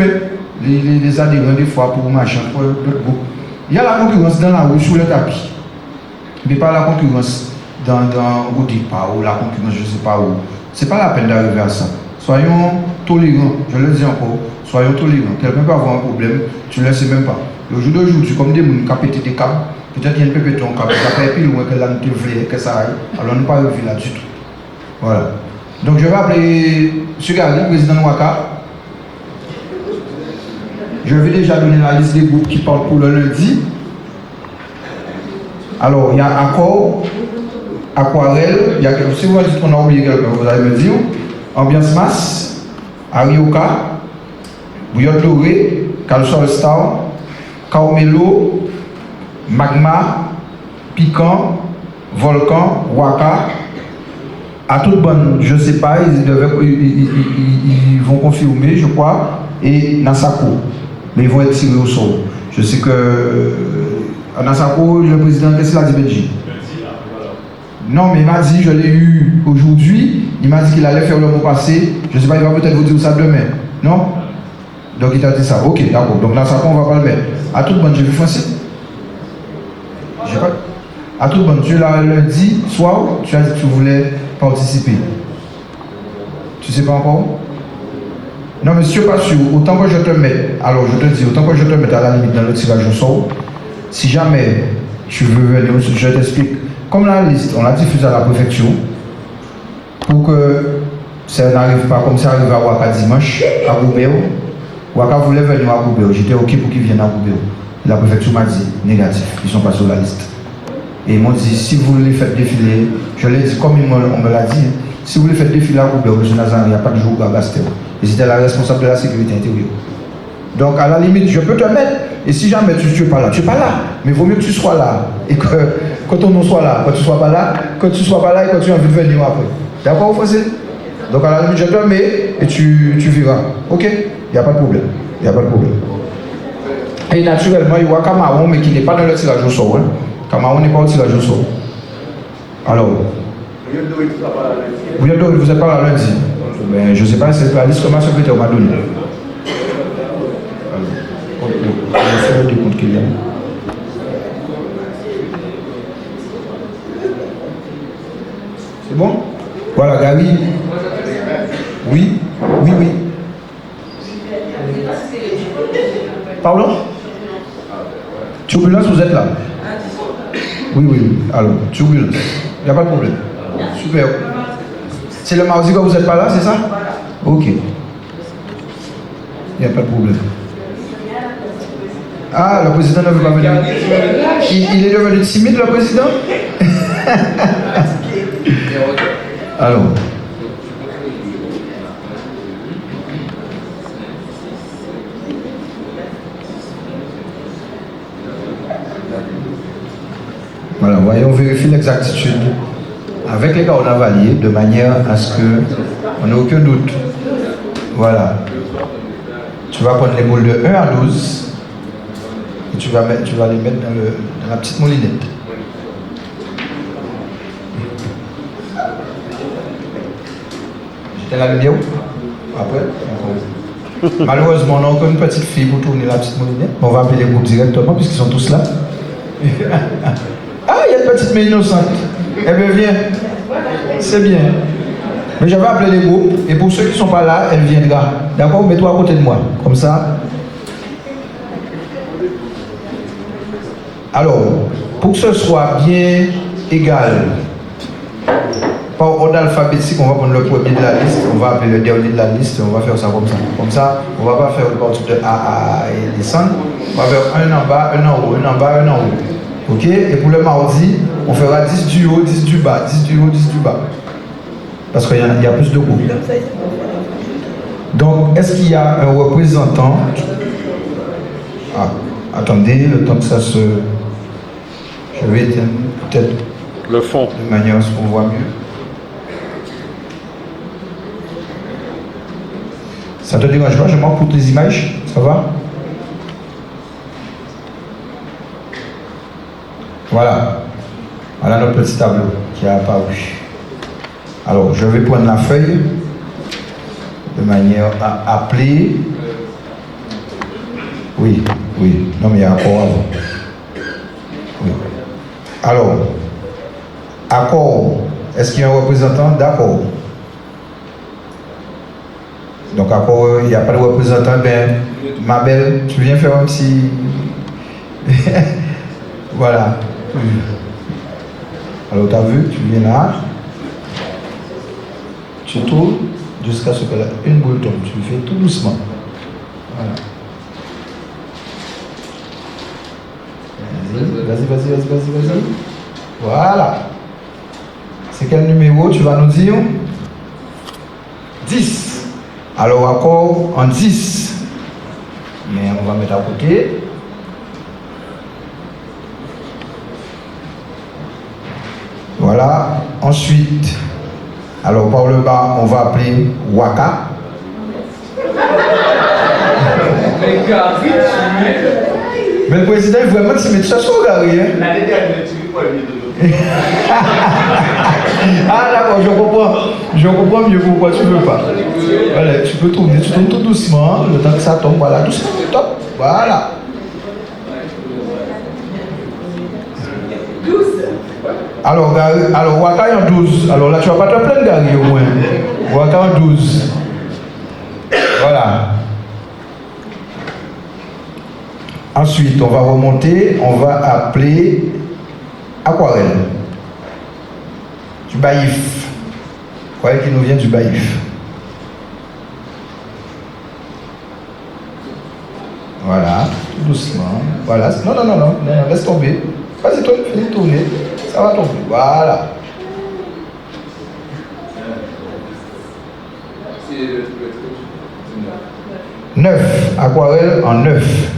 les adhérents des fois pour marcher entre d'autres groupes, il y a la concurrence dans la rue sur le tapis. Mais pas la concurrence dans Godipa ou la concurrence je ne sais pas où. Ce n'est pas la peine d'arriver à ça. Soyons tolérants, je le dis encore, soyons tolérants. Quelqu'un peut avoir un problème, tu ne le sais même pas. Le jour d'aujourd'hui, comme des gens qui ont pété des câbles, peut-être qu'il y a un peu de ton câble, ça fait plus loin que là, nous devons que ça aille. Alors, on n'est pas revu là du tout. Voilà. Donc, je vais appeler M. Gary, président de Ouaka. Je vais déjà donner la liste des groupes qui parlent pour le lundi. Alors, il y a Accord, Aquarelle, il y a quelque chose, si vous dites qu'on a oublié quelqu'un, vous allez me dire. Ambiance Masse, Arioka, Bouillotte Doré, Calsol Star, Carmelo, Magma, Piquant, Volcan, Waka. À toute bonne, je ne sais pas, ils vont confirmer, je crois, et Nassako. Mais ils vont être tirés au sort. Je sais que à Nassako, le président, qu'est-ce qu'il a dit, Benji? Non, mais il m'a dit, je l'ai eu aujourd'hui, il m'a dit qu'il allait faire le mot passé. Je ne sais pas, il va peut-être vous dire ça demain. Non? Donc il t'a dit ça. Ok, d'accord. Donc Nassako, on ne va pas le mettre. À toute bonne, j'ai vu Francis. J'ai pas. À toute bonne, tu es là lundi soir, tu as dit que tu voulais participer. Tu sais pas encore? Non, mais si tu n'es pas sûr, autant que je te mette, alors je te dis, autant que je te mette à la limite dans le tirage au sort, si jamais tu veux venir, je t'explique. Comme la liste, on l'a diffusée à la préfecture, pour que ça n'arrive pas comme ça arrive à Ouaka dimanche, à Goubéo. Ouaka voulait venir à Goubéo, j'étais OK pour qu'ils viennent à Goubéo. La préfecture m'a dit négatif, ils ne sont pas sur la liste. Et ils m'ont dit, si vous les faites défiler, je l'ai dit comme on me l'a dit, si vous les faites défiler à Goubéo, M. Nazan, il n'y a pas de jour à Bastéo. Et c'était la responsable de la sécurité intérieure. Donc à la limite, je peux te mettre. Et si jamais tu n'es pas là, tu n'es pas là. Mais il vaut mieux que tu sois là. Et que quand on soit là, quand tu ne sois pas là, quand tu ne sois pas là et quand tu as envie de venir après. D'accord, Français? Donc à la limite, je te mets et tu verras. Ok? Il n'y a pas de problème. Il n'y a pas de problème. Et naturellement, il y a Kamaron, mais qui n'est pas dans le tirage au sort. Hein. Kamaron n'est pas au tirage au sort. Alors, vous n'êtes pas là lundi. Ben, je ne sais pas, c'est la liste que ma secrétaire m'a donnée. Je vais faire le décompte qu'il y a. C'est bon? Voilà, Gary. Oui, oui, oui. Pardon? Turbulence, vous êtes là? Oui, oui. Alors, turbulence. Il n'y a pas de problème. Super. C'est le mardi que vous n'êtes pas là, c'est ça? Ok. Il n'y a pas de problème. Ah, le président ne veut pas venir. Il est devenu timide, le président? Alors. Voilà, voyons, vérifier l'exactitude avec les carnavaliers de manière à ce qu'on n'ait aucun doute. Voilà. Tu vas prendre les boules de 1 à 12 et tu vas les mettre dans la petite moulinette. J'étais la lumière où? Après? Malheureusement, on n'a aucune petite fille pour tourner la petite moulinette. On va appeler les groupes directement puisqu'ils sont tous là. Ah, il y a une petite mais innocente. Eh bien, viens. C'est bien. Mais j'avais appelé les groupes, et pour ceux qui ne sont pas là, elle viendra. D'accord? Mets-toi à côté de moi. Comme ça. Alors, pour que ce soit bien égal, par ordre alphabétique, on va prendre le premier de la liste, on va appeler le dernier de la liste, et on va faire ça comme ça. Comme ça, on ne va pas faire le parti de A à et descendre. On va faire un en bas, un en haut, un en bas, un en haut. Ok? Et pour le mardi, on fera 10 du haut, 10 du bas, 10 du haut, 10 du bas. Parce qu'il y a plus de groupes. Donc, est-ce qu'il y a un représentant? Ah, attendez, le temps que ça se... Je vais éteindre peut-être le fond. De manière à ce qu'on voit mieux. Ça te dérange pas? Je manque pour les images? Ça va? Voilà. Voilà notre petit tableau qui a apparu. Alors, je vais prendre la feuille de manière à appeler. Oui, oui. Non, mais il y a accord avant. Oui. Alors, accord. Est-ce qu'il y a un représentant? D'accord. Donc, accord, il n'y a pas de représentant. Ben, ma belle, tu viens faire un petit... Voilà. Alors, tu as vu, tu viens là. Tu tournes jusqu'à ce que là, une boule tombe. Tu le fais tout doucement. Voilà. Vas-y. Voilà. C'est quel numéro tu vas nous dire? 10. Alors, encore en 10. Mais on va mettre à côté. Voilà. Ensuite, alors par le bas, on va appeler Waka. Mais le président, il vraiment se mettre ça sur le Gary. L'année dernière, tu ne pas le Ah d'accord, je comprends mieux pourquoi tu ne veux pas. Voilà, tu peux tourner, tu tournes tout doucement, le temps que ça tombe, voilà, doucement, top, voilà. 12. Alors Waka en 12, alors là tu vas pas te plaindre Gary au moins. Waka en 12. Voilà. Ensuite, on va remonter, on va appeler Aquarelle. Du Baïf. Aquarelle qui nous vient du Baïf. Voilà, tout doucement. Voilà, non, laisse tomber. Vas-y, finis de tourner. Ça va tomber. Voilà. « 9. Aquarelle en 9.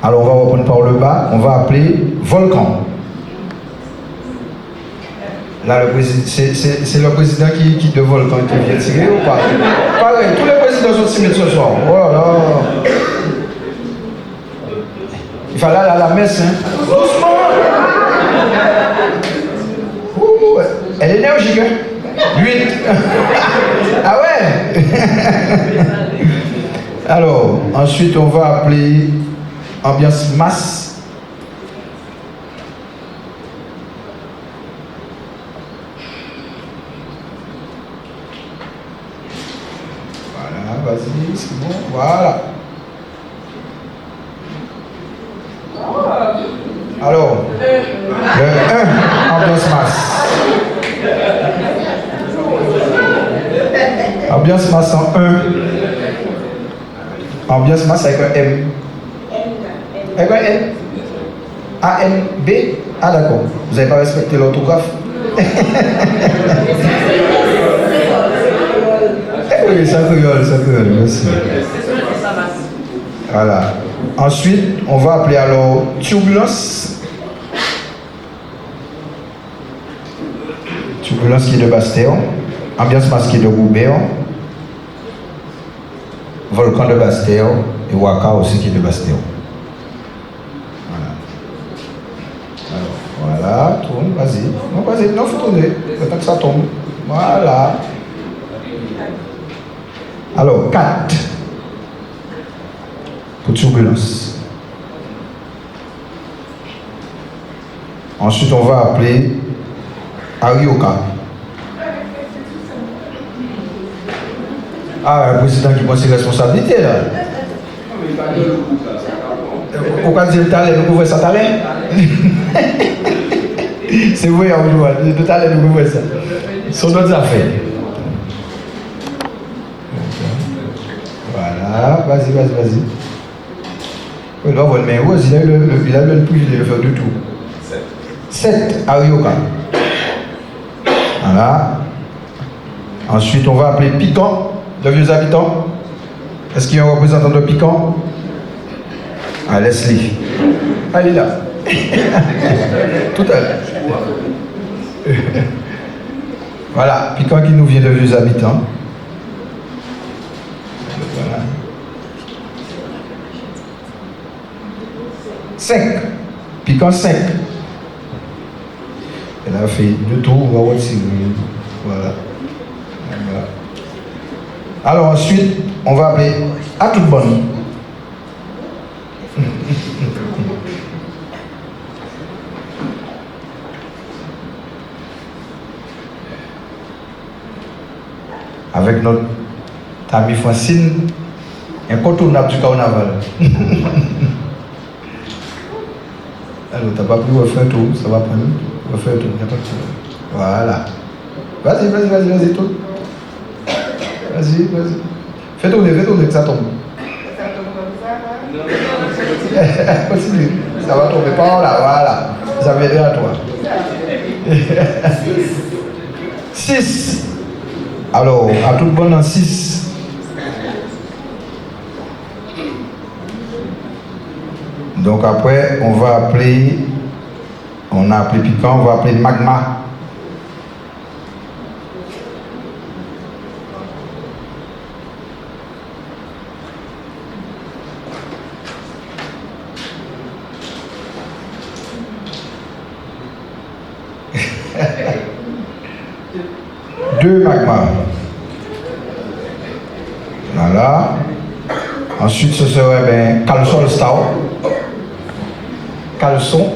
Alors on va reprendre par le bas, on va appeler Volcan. Là, c'est le président qui de Volcan qui vient tirer ou pas? Pareil, tous les présidents sont tirés ce soir. Oh là là. Il fallait aller à la messe, hein. Doucement. Ouh, elle est énergique, hein. 8. Ah ouais. Alors, ensuite on va appeler ambiance masse. Voilà, vas-y, c'est bon, voilà. Alors, le 1, ambiance masse. Ambiance masse en 1. Ambiance masse avec un M. Avec un N. A-N-B. Ah d'accord. Vous n'avez pas respecté l'orthographe. Oui, ça rigole, merci. Voilà. Ensuite, on va appeler alors turbulence. Turbulence qui est de Bastéon. Ambiance masquée de Goubert. Volcan de Bastéon. Et Waka aussi qui est de Bastéon. Voilà, tourne, vas-y. Non, faut tourner. Le temps que ça tombe. Voilà. Alors, 4. Pour turbulence. Ensuite, on va appeler Arioka. Ah, un président qui prend ses responsabilités là. Pourquoi dire le talent, nous pouvons ça talent? C'est vrai, le talent, nous pouvons ça. Ce sont d'autres affaires. Voilà, vas-y. Il doit avoir une main rose, il a eu le privilège de faire du tout. 7, Arioka. Voilà. Ensuite, on va appeler Piquant, de vieux habitants. Est-ce qu'il y a un représentant de Piquant? Ah, laisse-les. Ah, il est là. Tout à l'heure. Voilà, Piquant qui nous vient de vieux habitants. Voilà. 5. Piquant 5. Elle a fait du tout, on va retirer. Voilà. Alors ensuite, on va appeler à toute bonne. Avec notre amie Francine, incontournable du carnaval. Alors, t'as pas pu refaire tout, ça va prendre. Refaire tout, il n'y a pas de problème. Voilà. Vas-y, tout. Vas-y. Fais tourner, que ça tombe. Continue. Ça va tomber par là, voilà. Ça m'aide à toi. 6. Alors, à toute bonne en 6. Donc après, on a appelé piquant, on va appeler magma. Deux magma. Voilà. Ensuite, ce serait caleçon stout. Caleçon.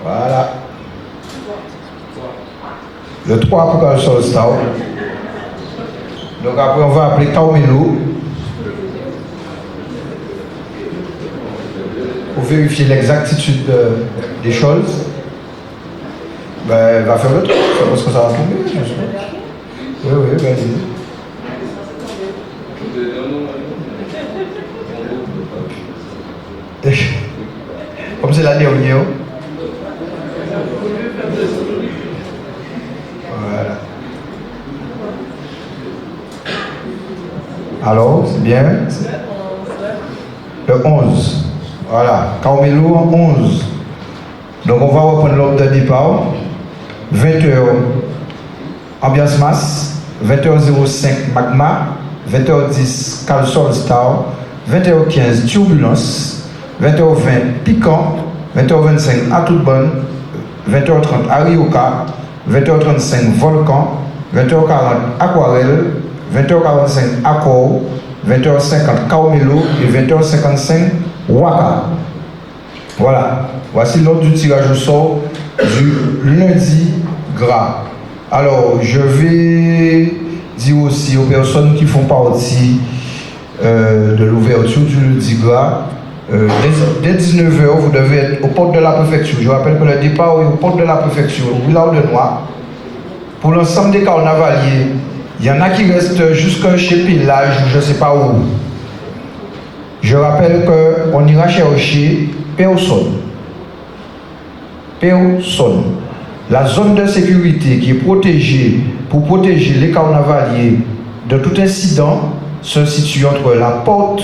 Voilà. Le 3 pour caleçon stout. Donc après, on va appeler Kaomelo pour vérifier l'exactitude des choses. Ben, va faire le truc, parce que ça va tomber. Oui, vas-y. Comme c'est la dernière. Voilà. Alors, c'est bien. Le 11. Voilà. Kaomelo en 11. Donc, on va reprendre l'ordre de départ. 20h, ambiance masse. 20h05, magma. 20h10, caleçon star. 20h15, turbulence. 20h20, piquant. 20h25, à toute bonne. 20h30, arioka. 20h35, volcan. 20h40, aquarelle. 20h45, accord. 20h50, Kaomelo. Et 20h55, waka. Voilà. Voici l'ordre du tirage au sort du lundi gras. Alors, je vais dire aussi aux personnes qui font partie de l'ouverture du lundi gras, dès 19h, vous devez être aux portes de la préfecture. Je rappelle que le départ est aux portes de la préfecture, au village de Noir. Pour l'ensemble des carnavaliers, il y en a qui restent jusqu'à chez Pillage, je ne sais pas où. Je rappelle qu'on ira chercher personne. La zone de sécurité qui est protégée pour protéger les carnavaliers de tout incident se situe entre la porte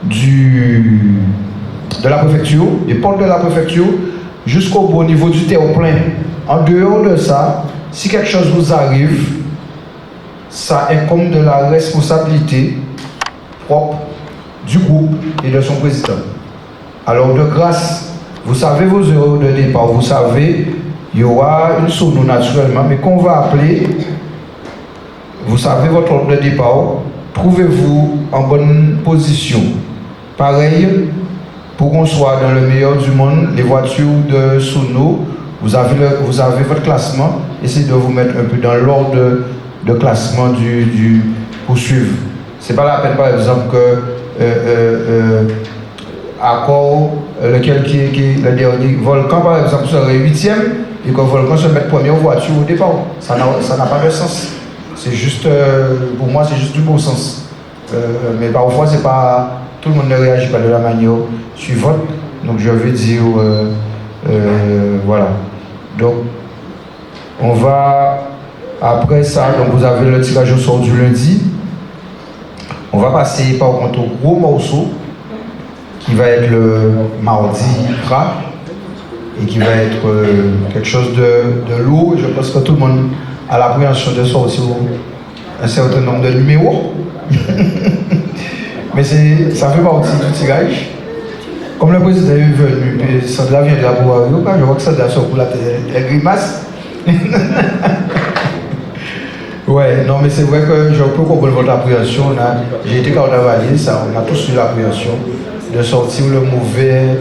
de la préfecture, les portes de la préfecture, jusqu'au bon niveau du terre-plein. En dehors de ça, si quelque chose vous arrive, ça incombe de la responsabilité propre du groupe et de son président. Alors de grâce, vous savez vos heures de départ, vous savez, il y aura une sono naturellement, mais qu'on va appeler, vous savez votre ordre de départ, trouvez-vous en bonne position. Pareil, pour qu'on soit dans le meilleur du monde, les voitures de sono, vous avez votre classement, essayez de vous mettre un peu dans l'ordre de classement pour suivre. C'est pas la peine par exemple que accord, lequel qui est le dernier, Volcan par exemple serait 8e et que Volcan se mette première voiture au départ. Ça n'a pas de sens. C'est juste, pour moi, c'est juste du bon sens. Mais parfois, c'est pas, tout le monde ne réagit pas de la manière suivante. Donc je vais dire, voilà. Donc, on va, après ça, donc vous avez le tirage au sort du lundi. On va passer par contre au gros morceau qui va être le mardi gras et qui va être quelque chose de lourd. Je pense que tout le monde a l'appréhension de sortir un certain nombre de numéros. Mais ça fait partie du tirage. Comme le président est venu, et Sandra vient de la boire, je vois que Sandra sort pour la tête, elle grimace. Ouais, non, mais c'est vrai que je peux comprendre votre appréhension. J'ai été carnavalier, ça, on a tous eu l'appréhension de sortir le mauvais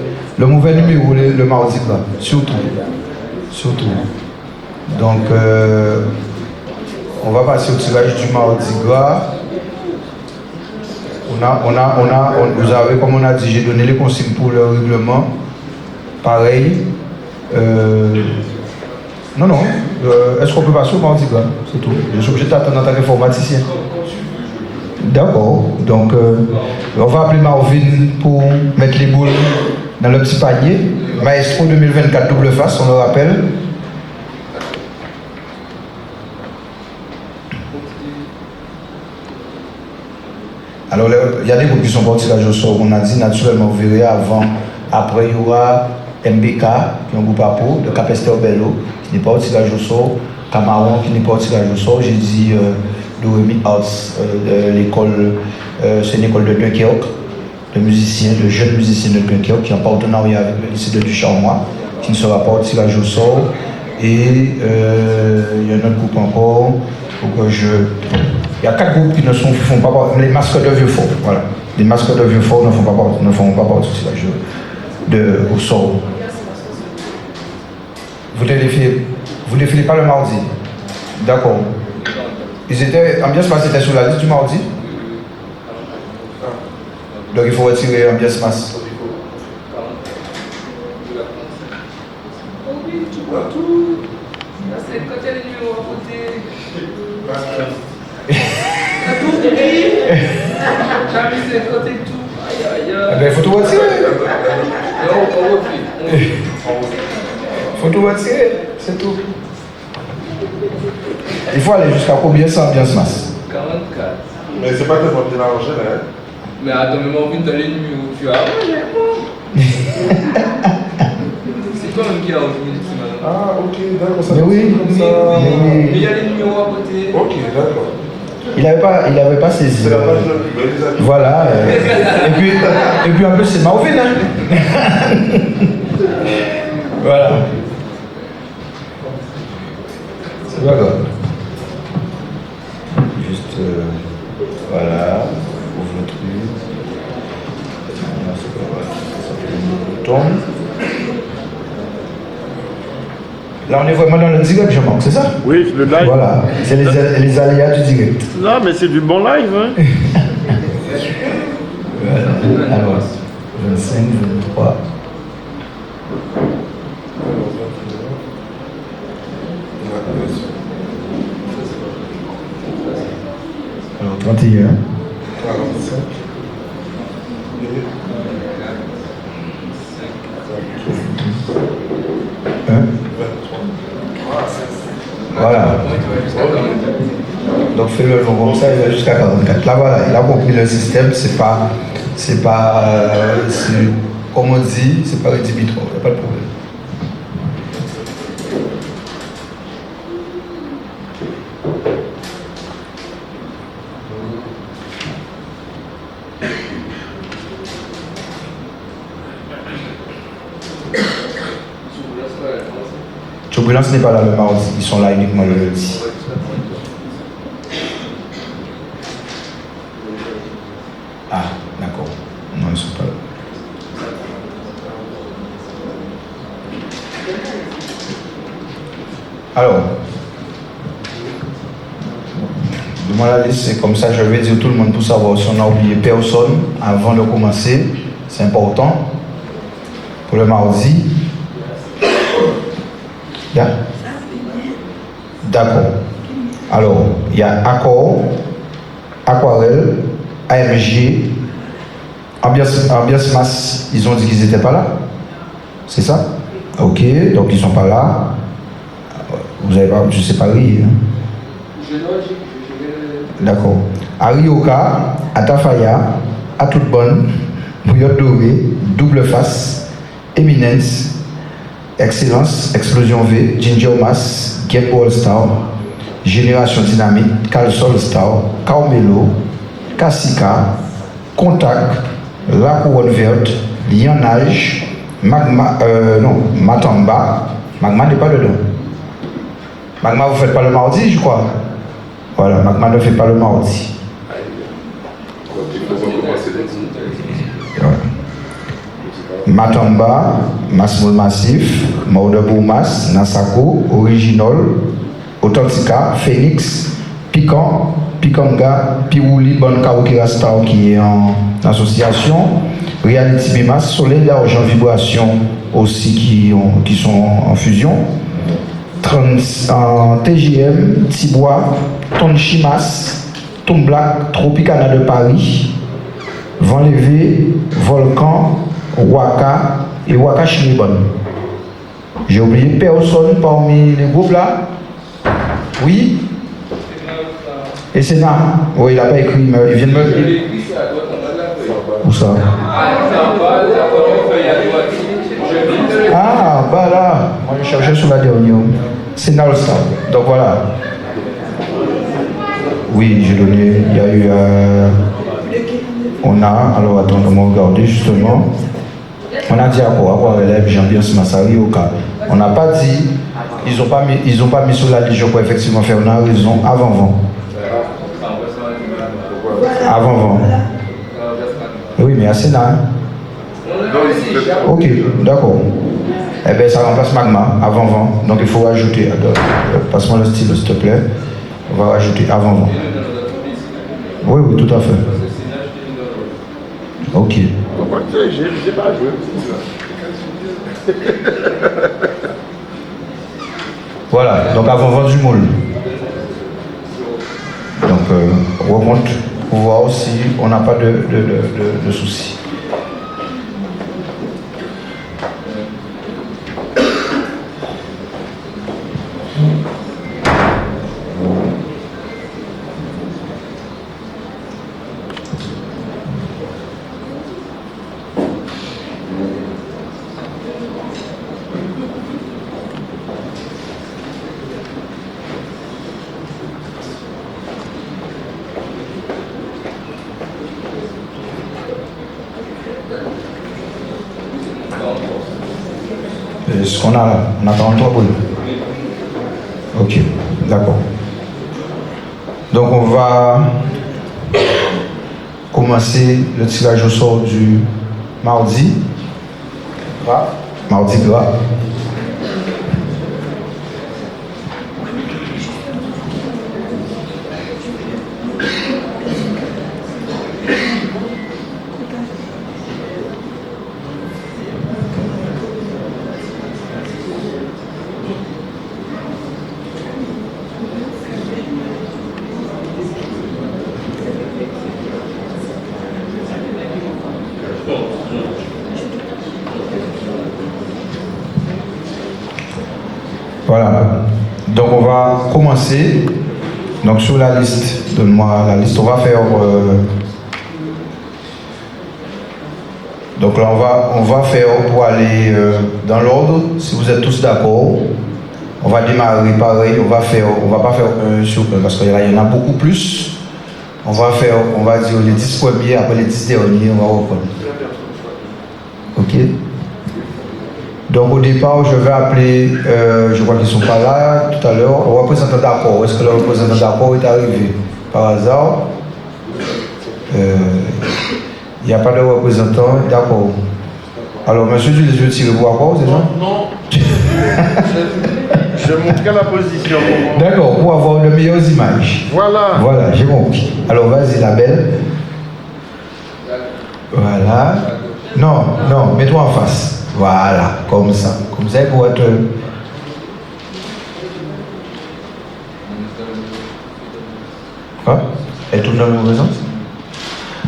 numéro le mardi gras, surtout. Donc, on va passer au tirage du mardi gras. Vous avez, comme on a dit, j'ai donné les consignes pour le règlement. Pareil. Est-ce qu'on peut passer au mardi gras? C'est tout. Je suis obligé d'attendre en tant qu'informaticien. D'accord. Donc, on va appeler Marvin pour mettre les boules dans le petit panier. Maestro 2024 double face, on le rappelle. Alors, il y a des groupes qui sont partis tirage au sort. On a dit naturellement, vous verrez avant. Après, il y aura MBK, qui est un groupe à peau, de Capester Bello, qui n'est pas au tirage au sort. Camaron, qui n'est pas au tirage au sort. J'ai dit Doremi Arts, c'est une école de Dunkerque, de jeunes musiciens de Dunkerque, qui est en partenariat avec le lycée de Ducharmois, qui ne sera pas au tirage au sort. Et il y a un autre groupe encore. Il y a 4 groupes qui ne font pas partie. Les masques de vieux fort, voilà. Les masques de vieux fort ne font pas partie du tirage au sort. Vous ne défilez pas le mardi. D'accord. Ambiance Masse était sur la liste du mardi. Donc il faut retirer Ambiance Masse. C'est quand il y a les numéros à côté. Jamais c'est côté tout. Eh bien, il faut tout retirer. Faut tout retirer, c'est tout. Il faut aller jusqu'à combien ça, Ambiance Masse? 44. Mais c'est pas tellement bien arrangé, là. Mais attends, mais moi, dans les numéros, tu as. C'est toi même qui a revenu ce matin. Ah, ok, d'accord. Mais oui, Mais il y a les numéros à côté. Ok, d'accord. Il avait pas saisi. C'est la page de Voilà. Et puis en plus, c'est Marvin. Hein? Voilà. C'est pas grave. Juste. Voilà. Ouvre le truc. Ça tourne. Là, on est vraiment dans le direct, je manque, c'est ça? Oui, le live. Voilà, c'est les aléas du direct. Non, mais c'est du bon live, hein. Voilà. Alors, 25, 23. Alors, 31. 45. Voilà. Donc fais-le long comme ça, il va jusqu'à 44. Là voilà, il a compris le système, c'est comme on dit, c'est pas rédhibitoire, il n'y a pas de problème. Turbulence n'est pas là le mardi, ils sont là uniquement le lundi. Ah, d'accord. Non, ils ne sont pas là. Alors, demande la liste, c'est comme ça, je vais dire tout le monde pour savoir si on a oublié personne avant de commencer. C'est important. Pour le mardi. Yeah. D'accord. Alors, il y a Accord, Aquarelle, AMG, Ambiance Masse, ils ont dit qu'ils n'étaient pas là. C'est ça? Ok, donc ils ne sont pas là. Vous avez pas, je ne sais pas rire. Hein? D'accord. Arioka, Atafaya, à toute bonne, Bouillotte dorée, double face, Eminence, Excellence, Explosion V, Ginger Mass, Get All Star, Génération Dynamite, Calsol Star, Carmelo, Kassika, Contact, La Couronne Verte, Lionnage, Magma, Matamba. Magma n'est pas dedans. Magma, vous ne faites pas le mardi, je crois. Voilà, Magma ne fait pas le mardi. Voilà. Matamba, Massimo Massif, Maude Boumas, Nasako, Original, Authentica, Phoenix, Piquant, Picanga, Pirouli, Bonne Karaoke Rasta qui est en association, Reality Bimas, Soleil d'Argent Vibration aussi qui sont en fusion, TGM, Tibois, Ton Chimas, Tom Black, Tropicana de Paris, Vent Levé, Volcan, Waka et Waka Chinibon. J'ai oublié personne parmi les groupes là? Oui? Et Sénat? Oui, il n'a pas écrit, mais il vient de me dire. Où ça? Ah, bah là, moi je cherchais sur la dernière. Sénat All Star. Donc voilà. Oui, j'ai donné, il y a eu. On a, alors attendez, on va regarder justement. On a dit à quoi relève Jean-Pierre Massari au cas. On n'a pas dit, ils n'ont pas mis sur la liste pour effectivement faire une raison avant-vent. Avant-vent. Oui, mais assez là. Ok, d'accord. Eh bien, ça remplace Magma, avant-vent. Donc il faut rajouter, passe-moi le style s'il te plaît. On va rajouter avant-vent. Oui, oui, tout à fait. Ok. Je sais pas jouer. Voilà, donc avant-vent du moule. Donc on remonte pour voir si on n'a pas de soucis. Ce qu'on a là, on a 43 boules. Ok, d'accord. Donc on va commencer le tirage au sort du mardi. Mardi gras. Voilà. Donc on va commencer. Donc sur la liste, donne-moi la liste. On va faire. Donc là on va faire pour aller dans l'ordre. Si vous êtes tous d'accord, on va démarrer pareil. On va pas faire un sur un parce qu'il y en a beaucoup plus. On va dire les 10 premiers, après les 10 derniers, on va reprendre. Ok. Donc au départ, je vais appeler, je crois qu'ils ne sont pas là tout à l'heure, le représentant d'accord. Est-ce que le représentant d'accord est arrivé par hasard? Il n'y a pas de représentant d'accord. Alors, monsieur, tu les yeux tirés pour accord, c'est ça? Non. Je montrerai la position. D'accord, pour avoir de meilleures images. Voilà. Voilà, j'ai compris. Alors, vas-y, la belle. Voilà. Non, mets-toi en face. Voilà, comme ça. Comme ça, pour être. Quoi? Elle tourne dans le mauvais sens?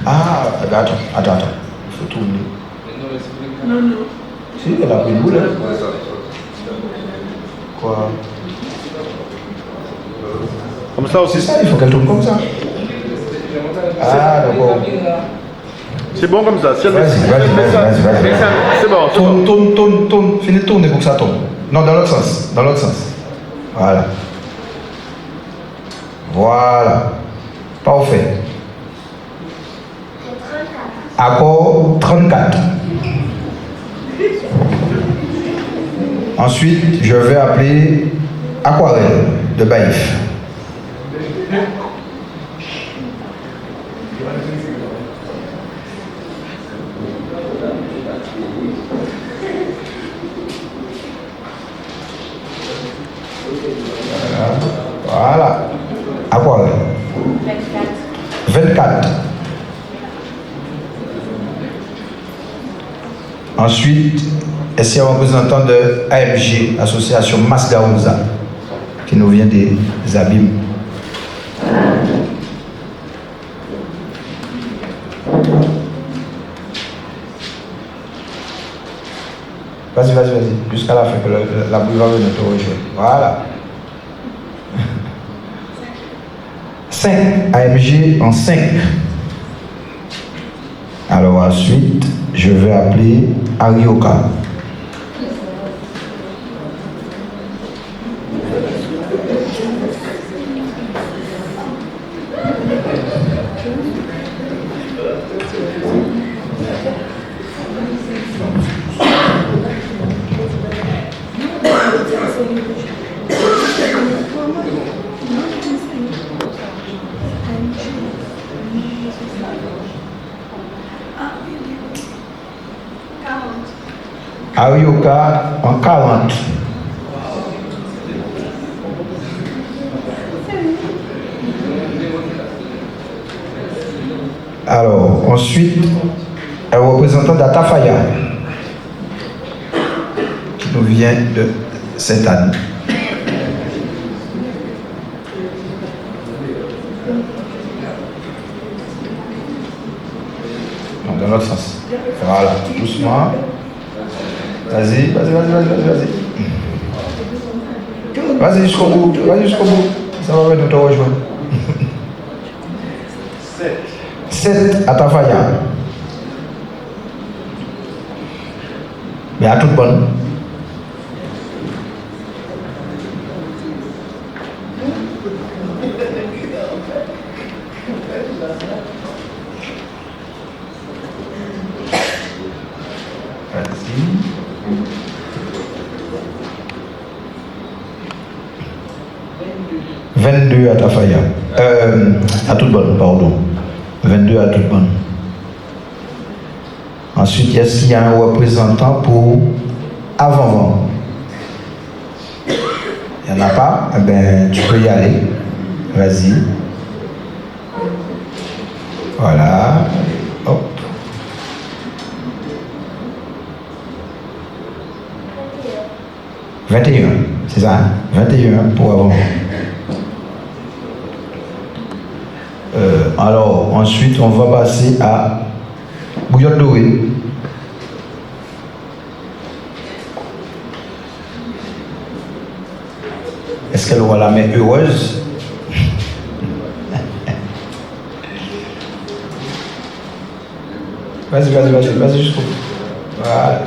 Ah, attends. Il faut tourner. Non. Si, elle a pris une boule. Quoi? Comme ça aussi. C'est ça, il faut qu'elle tourne comme ça. Ah, d'accord. C'est bon comme ça. Si elle Vas-y. C'est bon. Tourne. Finis de tourner pour que ça tourne. Non, dans l'autre sens. Voilà. Parfait. Accord 34. Ensuite, je vais appeler Aquarelle de Baïf. Ensuite, est-ce qu'il y a un représentant de AMG, Association Masgaouza, qui nous vient des Abîmes? Vas-y, jusqu'à la fin, que la bouille va venir te rejoindre. Voilà. 5, AMG en 5. Alors ensuite, je vais appeler Arioka. Arioka en 40. Alors, ensuite, un représentant d'Atafaya qui nous vient de Sainte-Anne. Non, dans l'autre sens. Voilà, doucement. Vas-y. Vas-y jusqu'au bout. Ça va venir te rejoindre. 7 à Tafaya. Mais à toute bonne. Vas-y. 22 à Tafaya. À toute bonne, pardon. 22 à toute bonne. Ensuite, est-ce qu'il y a un représentant pour avant-vent? Il n'y en a pas? Eh bien, tu peux y aller. Vas-y. Voilà. Hop. 21, c'est ça, 21 pour avant. Alors, ensuite, on va passer à Bouillotte Dorée. Est-ce qu'elle aura la main heureuse? Vas-y jusqu'au bout. Voilà.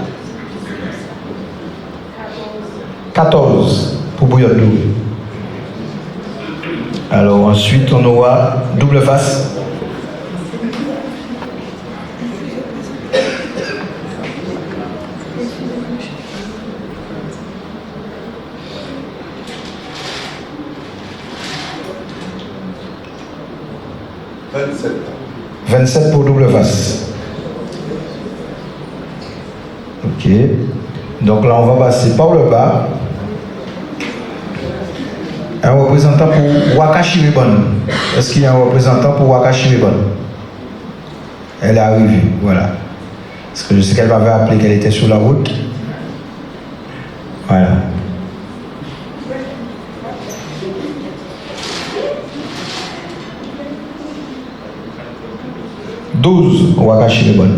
14 pour Bouillotte Dorée. Alors ensuite, on aura double face. « 27 pour double face. Ok. Donc là, on va passer par le bas. Un représentant pour Wakashiribon. Est-ce qu'il y a un représentant pour Wakashiribon? Elle est arrivée, voilà. Parce que je sais qu'elle m'avait appelé qu'elle était sur la route. Voilà. « 12 Wakashiribon.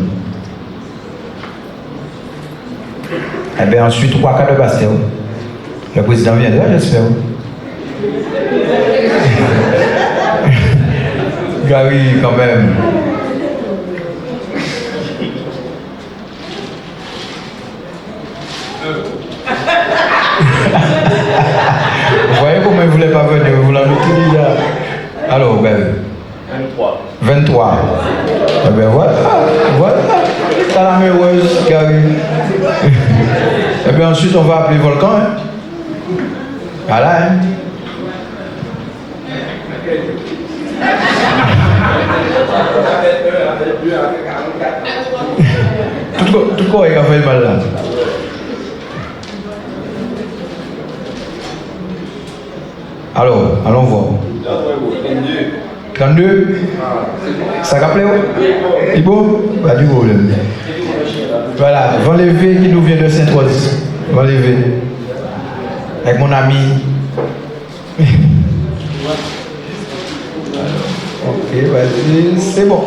Eh bien ensuite, Waka de Bastel. Le président viendra, j'espère. Gary, quand même. Vous voyez comment il ne voulait pas venir, vous l'avez tout dit là. Alors, ben. 23. Eh bien voilà. T'as la main heureuse, Gary. Et bien ensuite, on va appeler Volcan. Hein. Voilà. Hein. Tout quoi il a fait mal là. Alors, allons voir. 32. Ça rappelle où? Il est beau? Pas du problème. Voilà, vent levé qui nous vient de Sainte-Rose. Vent levé. Avec mon ami. Ok, vas-y, c'est bon.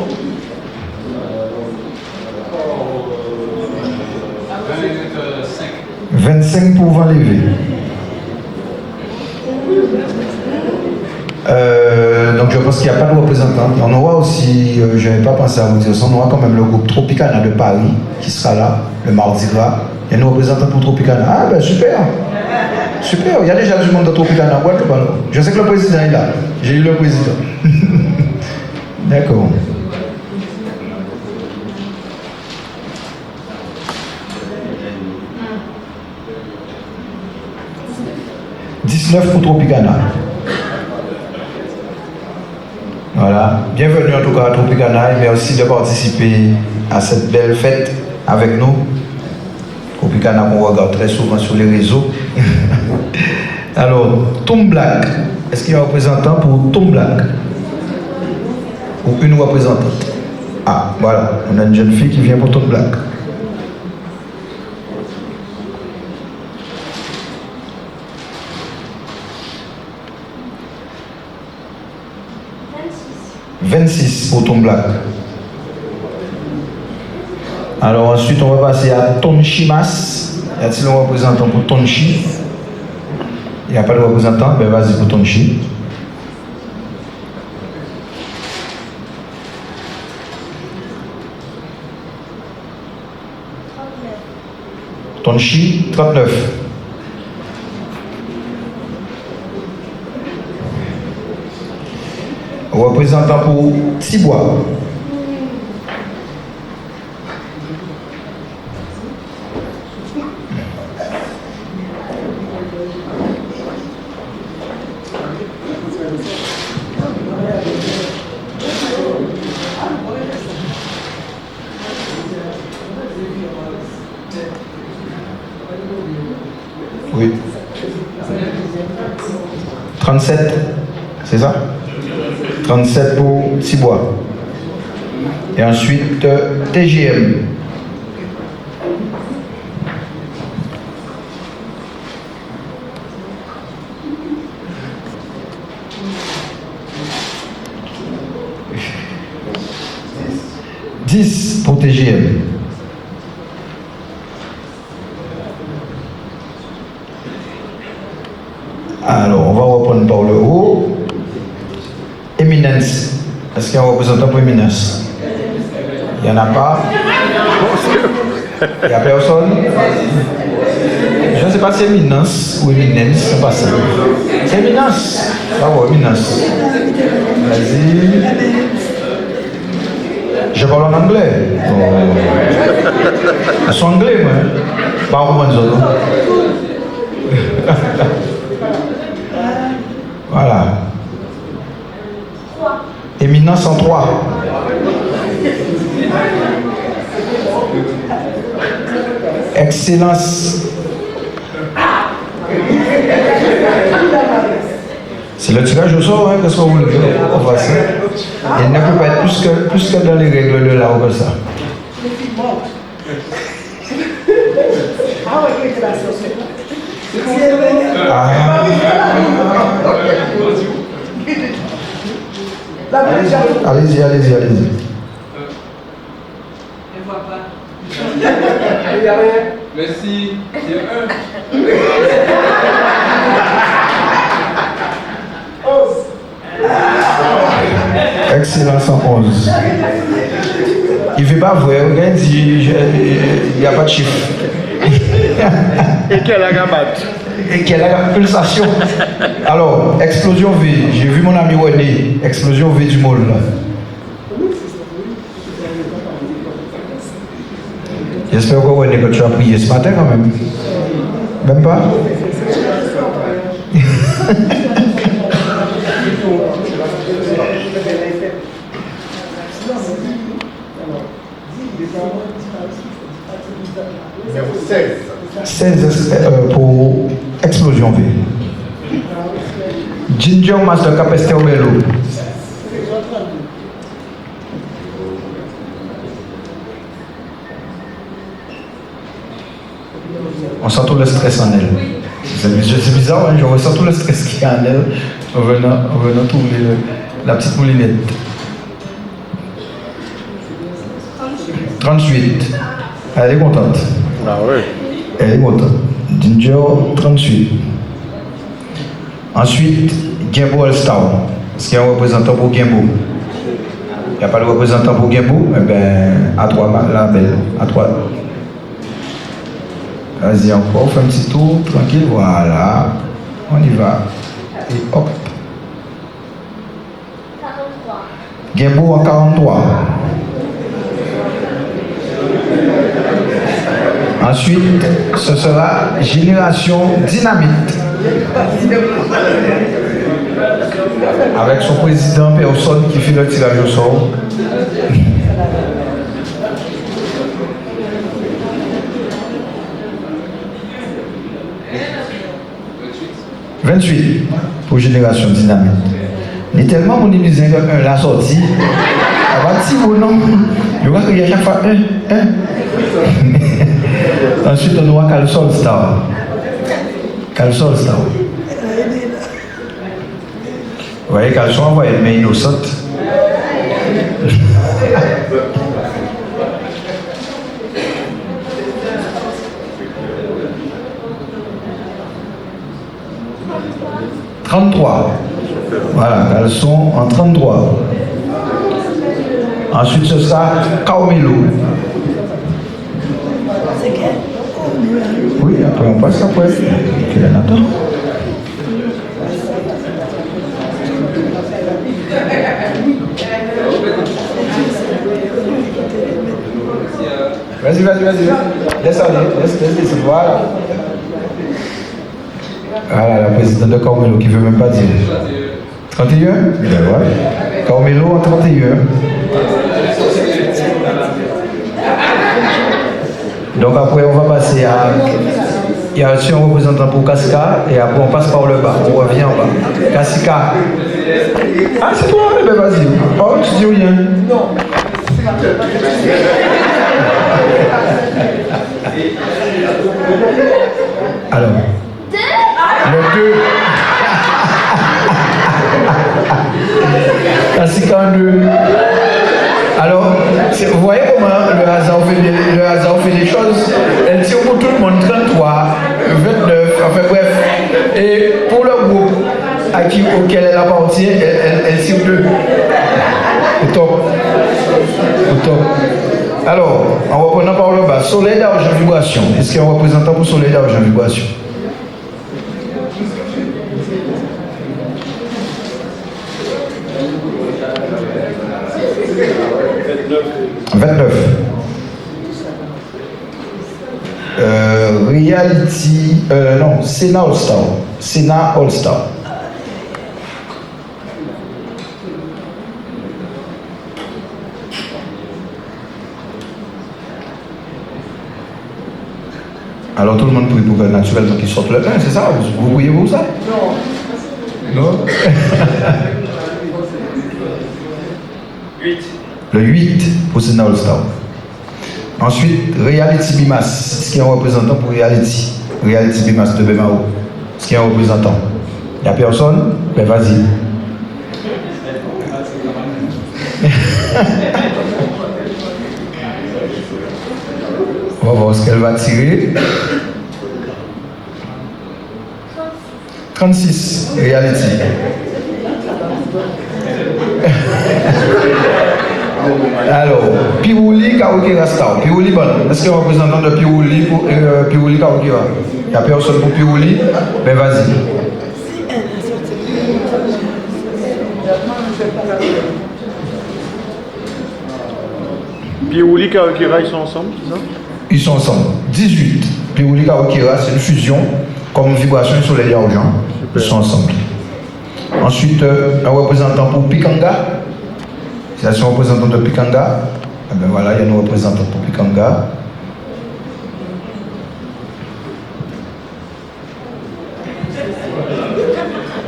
25 pour vent levé. Donc je pense qu'il n'y a pas de représentant. On aura aussi, je n'avais pas pensé à vous dire ça, on aura quand même le groupe Tropicana de Paris qui sera là le mardi gras. Il y a un représentant pour Tropicana. Ah ben super. Super, il y a déjà du monde de Tropicana. Je sais que le président est là. J'ai eu le président. D'accord. « 19 pour Tropicana. Voilà. Bienvenue en tout cas à Tropicana et merci de participer à cette belle fête avec nous. Tropicana qu'on regarde très souvent sur les réseaux. Alors, Tom Black. Est-ce qu'il y a un représentant pour Tom Black? Ou une représentante? Ah, voilà. On a une jeune fille qui vient pour Tom Black. « 26 pour Tom Black. Alors ensuite, on va passer à Tonchi Mas. Y a-t-il un représentant pour Tonchi? Il n'y a pas de représentant, ben vas-y pour Tonchi. Tonchi, 39. Représentant pour Tibois. Oui. 37, c'est ça? 37 pour Tibois. Et ensuite, TGM. « 10 pour TGM. Alors, on va reprendre par le haut. Éminence. Est-ce qu'il y a un représentant pour Éminence? Il n'y en a pas. Il n'y a personne. Je ne sais pas si c'est Éminence ou Éminence, c'est pas ça. C'est Éminence. Bravo, Éminence. Vas-y. Je parle en anglais. Oh. Je suis anglais, moi. Pas en romanzo. Voilà. Éminence en 3. Excellence. C'est le tirage au sort, hein, qu'est-ce qu'on veut dire? On va ça. Il ne peut pas être plus que dans les règles de l'art comme ça. Allez-y. Merci. Excellent 111. Il ne fait pas vrai, regarde, il n'y a pas de chiffre. Et quelle agabatte. Et quelle pulsation. Alors, explosion V. J'ai vu mon ami René. Explosion V du môle là. J'espère que René, que tu as prié ce matin quand même. Même pas? Numéro 16. 16 pour explosion V. Ginger Master Capester Bello. On sent tout le stress en elle. C'est bizarre, hein, je ressens tout le stress qu'il y a en elle en venant tourner la petite moulinette. 38. Elle est contente. Ah ouais. Elle est contente. Ginger, 38. Ensuite, Gimbo All-Star. Est-ce qu'il y a un représentant pour Gimbo? Il n'y a pas de représentant pour Gimbo? Eh bien, à toi, la belle. À toi. Vas-y, encore, on fait un petit tour, tranquille, voilà. On y va. Et hop. Gimbo en 43. Ensuite, ce sera Génération Dynamite. Avec son président, personne qui fait le tirage au sort. 28 pour Génération Dynamite. Mais tellement mon émission la sortie, à partir du nom, il y aura à chaque fois Ensuite, on aura Calsol Star. Calsol Star. Vous voyez, Calsol, on va être mais innocente. Voilà, caleçon en 33. Ensuite, ce sera Carmelo. Oui, après on passe après. Quel attend? Vas-y. Laisse aller, laisse. Voilà. Voilà, la présidente de Carmelo qui ne veut même pas dire. 31? Ben ouais. Carmelo en 31. Donc après on va passer à... Il y a aussi un représentant pour Kassika et après on passe par le bas, on revient en bas. Kassika. Ah c'est toi? Eh ben vas-y. Oh tu dis rien. Non. Alors. Le 2. Kassika en 2. Alors, vous voyez comment le hasard fait les choses. Elle tire pour tout le monde 33, 29, enfin bref. Et pour le groupe auquel elle appartient, elle tire 2. Au top. Alors, en reprenant par le bas, soleil d'argent vibration. Est-ce qu'il y a un représentant pour soleil d'argent vibration? Reality, non, Sena All-Star. Sena All-Star. Alors tout le monde prie pour que naturellement qu'il sorte le pain, c'est ça? Vous priez pour ça? Non. 8. Le 8 pour Sena All-Star. Ensuite, Reality Bimas. Est-ce qu'il y a un représentant pour Reality? Reality Bimas de Bemao. Est-ce qu'il y a un représentant? Il n'y a personne? Ben vas-y. On va voir ce qu'elle va tirer. 36, Reality. Alors, Pirouli Kawakira Star. Pirouli bon. Est-ce qu'il y a un représentant de Pirouli pour Pirouli Kawakira? Il n'y a personne pour Pirouli? Ben vas-y. Pirouli et Kawakira, ils sont ensemble, c'est ça? Ils sont ensemble. 18. Pirouli Kawakira, c'est une fusion comme vibration et soleil argent. Ils sont ensemble. Ensuite, un représentant pour Pikanga. C'est un représentant de Pikanga. Eh ben voilà, il y a un représentant pour Pikanga.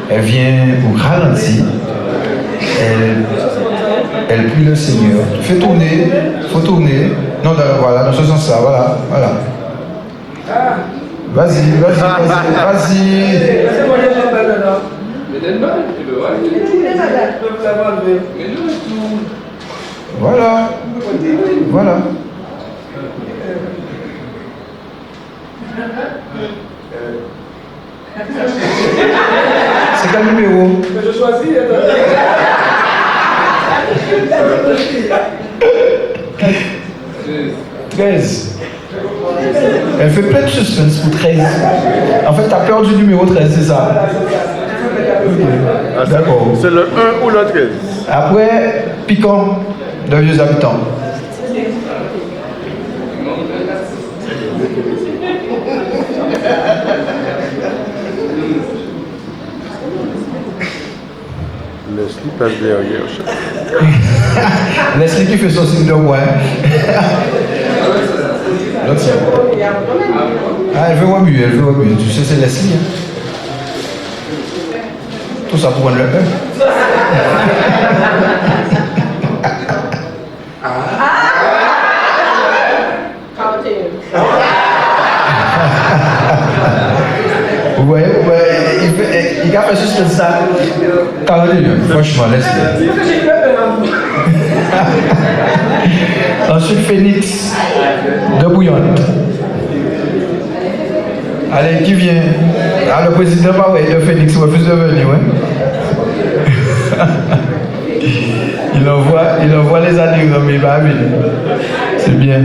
Elle vient au ralenti. Elle prie le Seigneur. Fais tourner, faut tourner. Non, voilà, dans ce sens-là, voilà. Vas-y. Voilà. C'est quel numéro? Je choisis. 13. Elle fait plein de suspense pour 13. En fait, t'as peur du numéro 13, c'est ça? D'accord. C'est le 1 ou le 13. Après, Piquant, de vieux habitants. Leslie passe derrière. Leslie qui fait son signe de ouais. L'autre, ah, elle veut voir mieux. Tu sais, c'est Leslie. Hein. Tout ça pour prendre le pain. Vous voyez, il a fait juste ça. 41, franchement, Leslie. Ensuite, Phoenix, de bouillante. Allez, qui vient? Ah, le président de Phoenix refuse de venir, ouais. il envoie les adhérents, mais il va venir. C'est bien.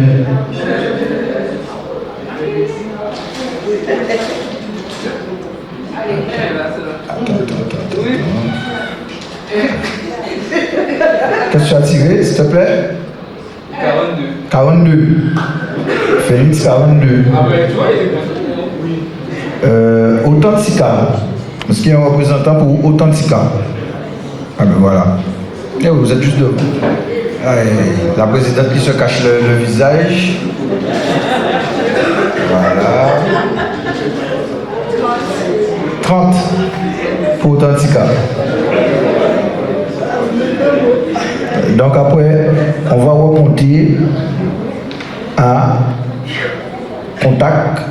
Qu'est-ce que tu as tiré, s'il te plaît? 42. Félix 42. Ah ben tu vois, il est Authentica. Parce qu'il y a un représentant pour Authentica. Ah ben voilà. Et vous êtes juste devant. La présidente qui se cache le visage. Voilà. 30 pour Authentica. Donc après, on va remonter à contact.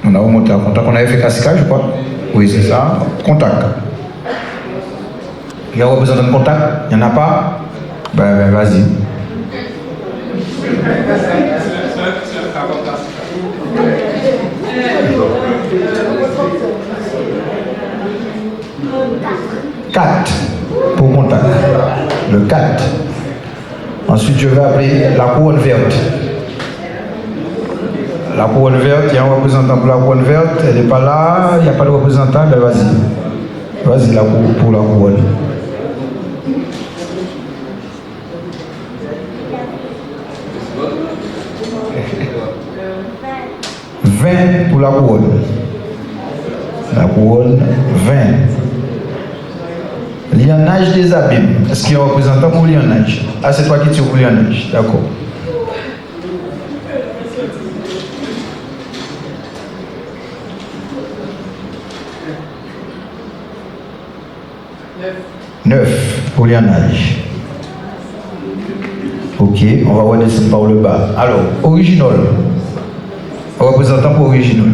On a remonté à contact. On avait fait Casca, je crois. Oui, c'est ça. Contact. Il y a un représentant de contact. Il n'y en a pas? Ben vas-y. Pour contact. Le 4. Ensuite, je vais appeler la couronne verte. La couronne verte, il y a un représentant pour la couronne verte. Elle n'est pas là, il n'y a pas de représentant. Ben vas-y. Vas-y, pour la couronne. Pour la couronne. La couronne, 20. Lianage des abîmes. Est-ce qu'il y a un représentant pour lianage? Ah, c'est toi qui tires pour lianage. D'accord. Neuf pour lianage. Ok, on va redescendre par le bas. Alors, original. Représentant pour original.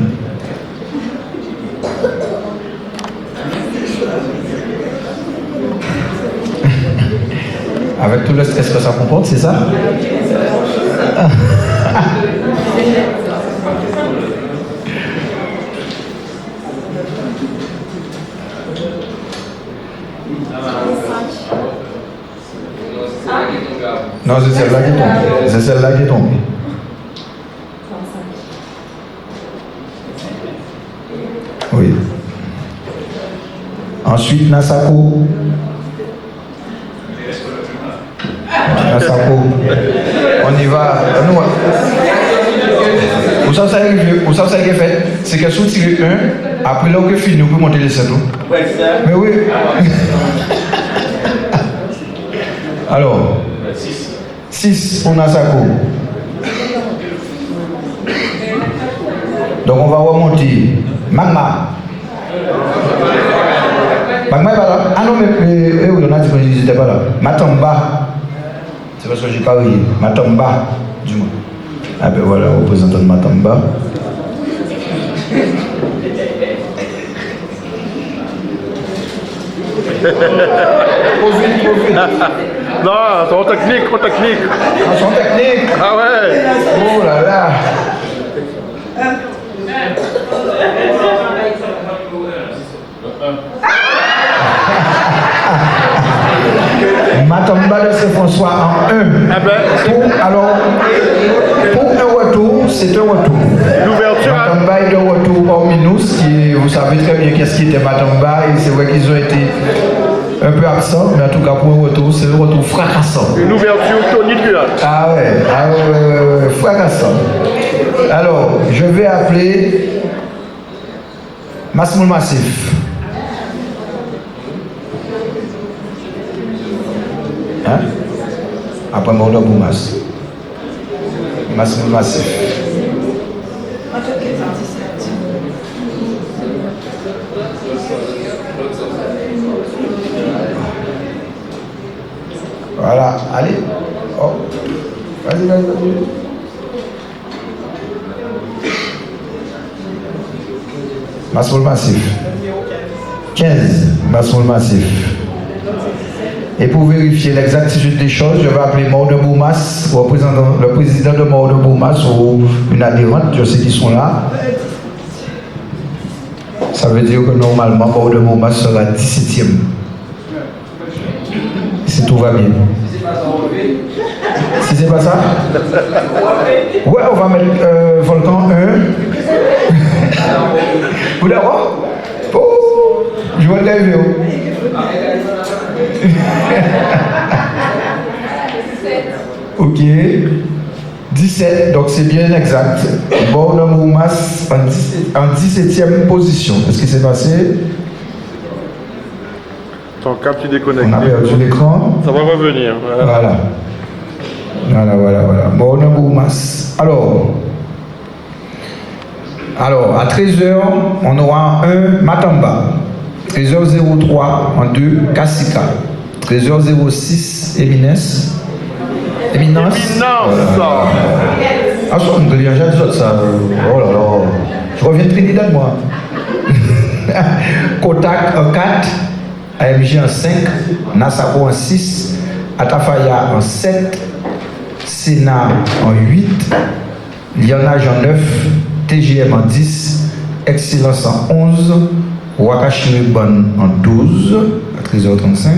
Avec tout le stress que ça comporte, c'est ça? Non, c'est celle-là qui tombe. C'est celle-là qui tombe. Oui. Ensuite, Nasako. Nasako. On y va. Nous, vous savez ça qui est fait? C'est que si vous tirez un, après là, vous finissez, vous pouvez monter les 7. Mais oui. Alors, 6 pour Nasako. Donc on va remonter. Magma. Magma est pas là. Ah non, mais oui, on a dit qu'ils n'étaient pas là. Matamba. C'est parce que j'ai pas ri. Matamba, du moins. Ah ben voilà, représentant de Matamba. Non, c'est en technique, en technique. En son technique. Ah ouais. Oh là là. Matamba de Saint-François en 1. Ah ben, Pour un retour, c'est un retour. l'ouverture à... Matamba est de retour hors Minus, qui, vous savez très bien qu'est-ce qui était Matamba, et c'est vrai qu'ils ont été un peu absents, mais en tout cas pour un retour, c'est un retour fracassant. Une ouverture tonitruante. Ah ouais, fracassant. Alors, je vais appeler Masmoul Massif. Hein? Après Mordo Boumas. Masmoul Massif. Voilà, allez. Oh. Vas-y. Masmoul Massif. 15. Masmoul Massif. Et pour vérifier l'exactitude des choses, je vais appeler Mordo Boumas, le président de Mordo Boumas ou une adhérente, je sais qu'ils sont là. Ça veut dire que normalement Mordo Boumas sera 17e. Si tout va bien. Si c'est pas ça? Ouais, on va mettre Volcan 1. Vous d'abord? Oh, je vois le gars. Ok. 17, donc c'est bien exact. Mordo Boumas en 17e position. Qu'est-ce qui s'est passé? Ton cap, tu déconnectes. On a perdu l'écran. Ça va revenir. Voilà. Voilà. Mordo Boumas. Alors, à 13h, on aura un Matamba. 13h03 en 2, Kassika. 13h06, Éminence. Ah, je ne reviens jamais de ça. Oh là là. Je reviens de Trinidad, moi. Kotak en 4, AMG en 5, Nassako en 6, Atafaya en 7, Sénat en 8, Lyonnage en 9, TGM en 10, Excellence en 11, Wakashimibon en 12, à 13h35,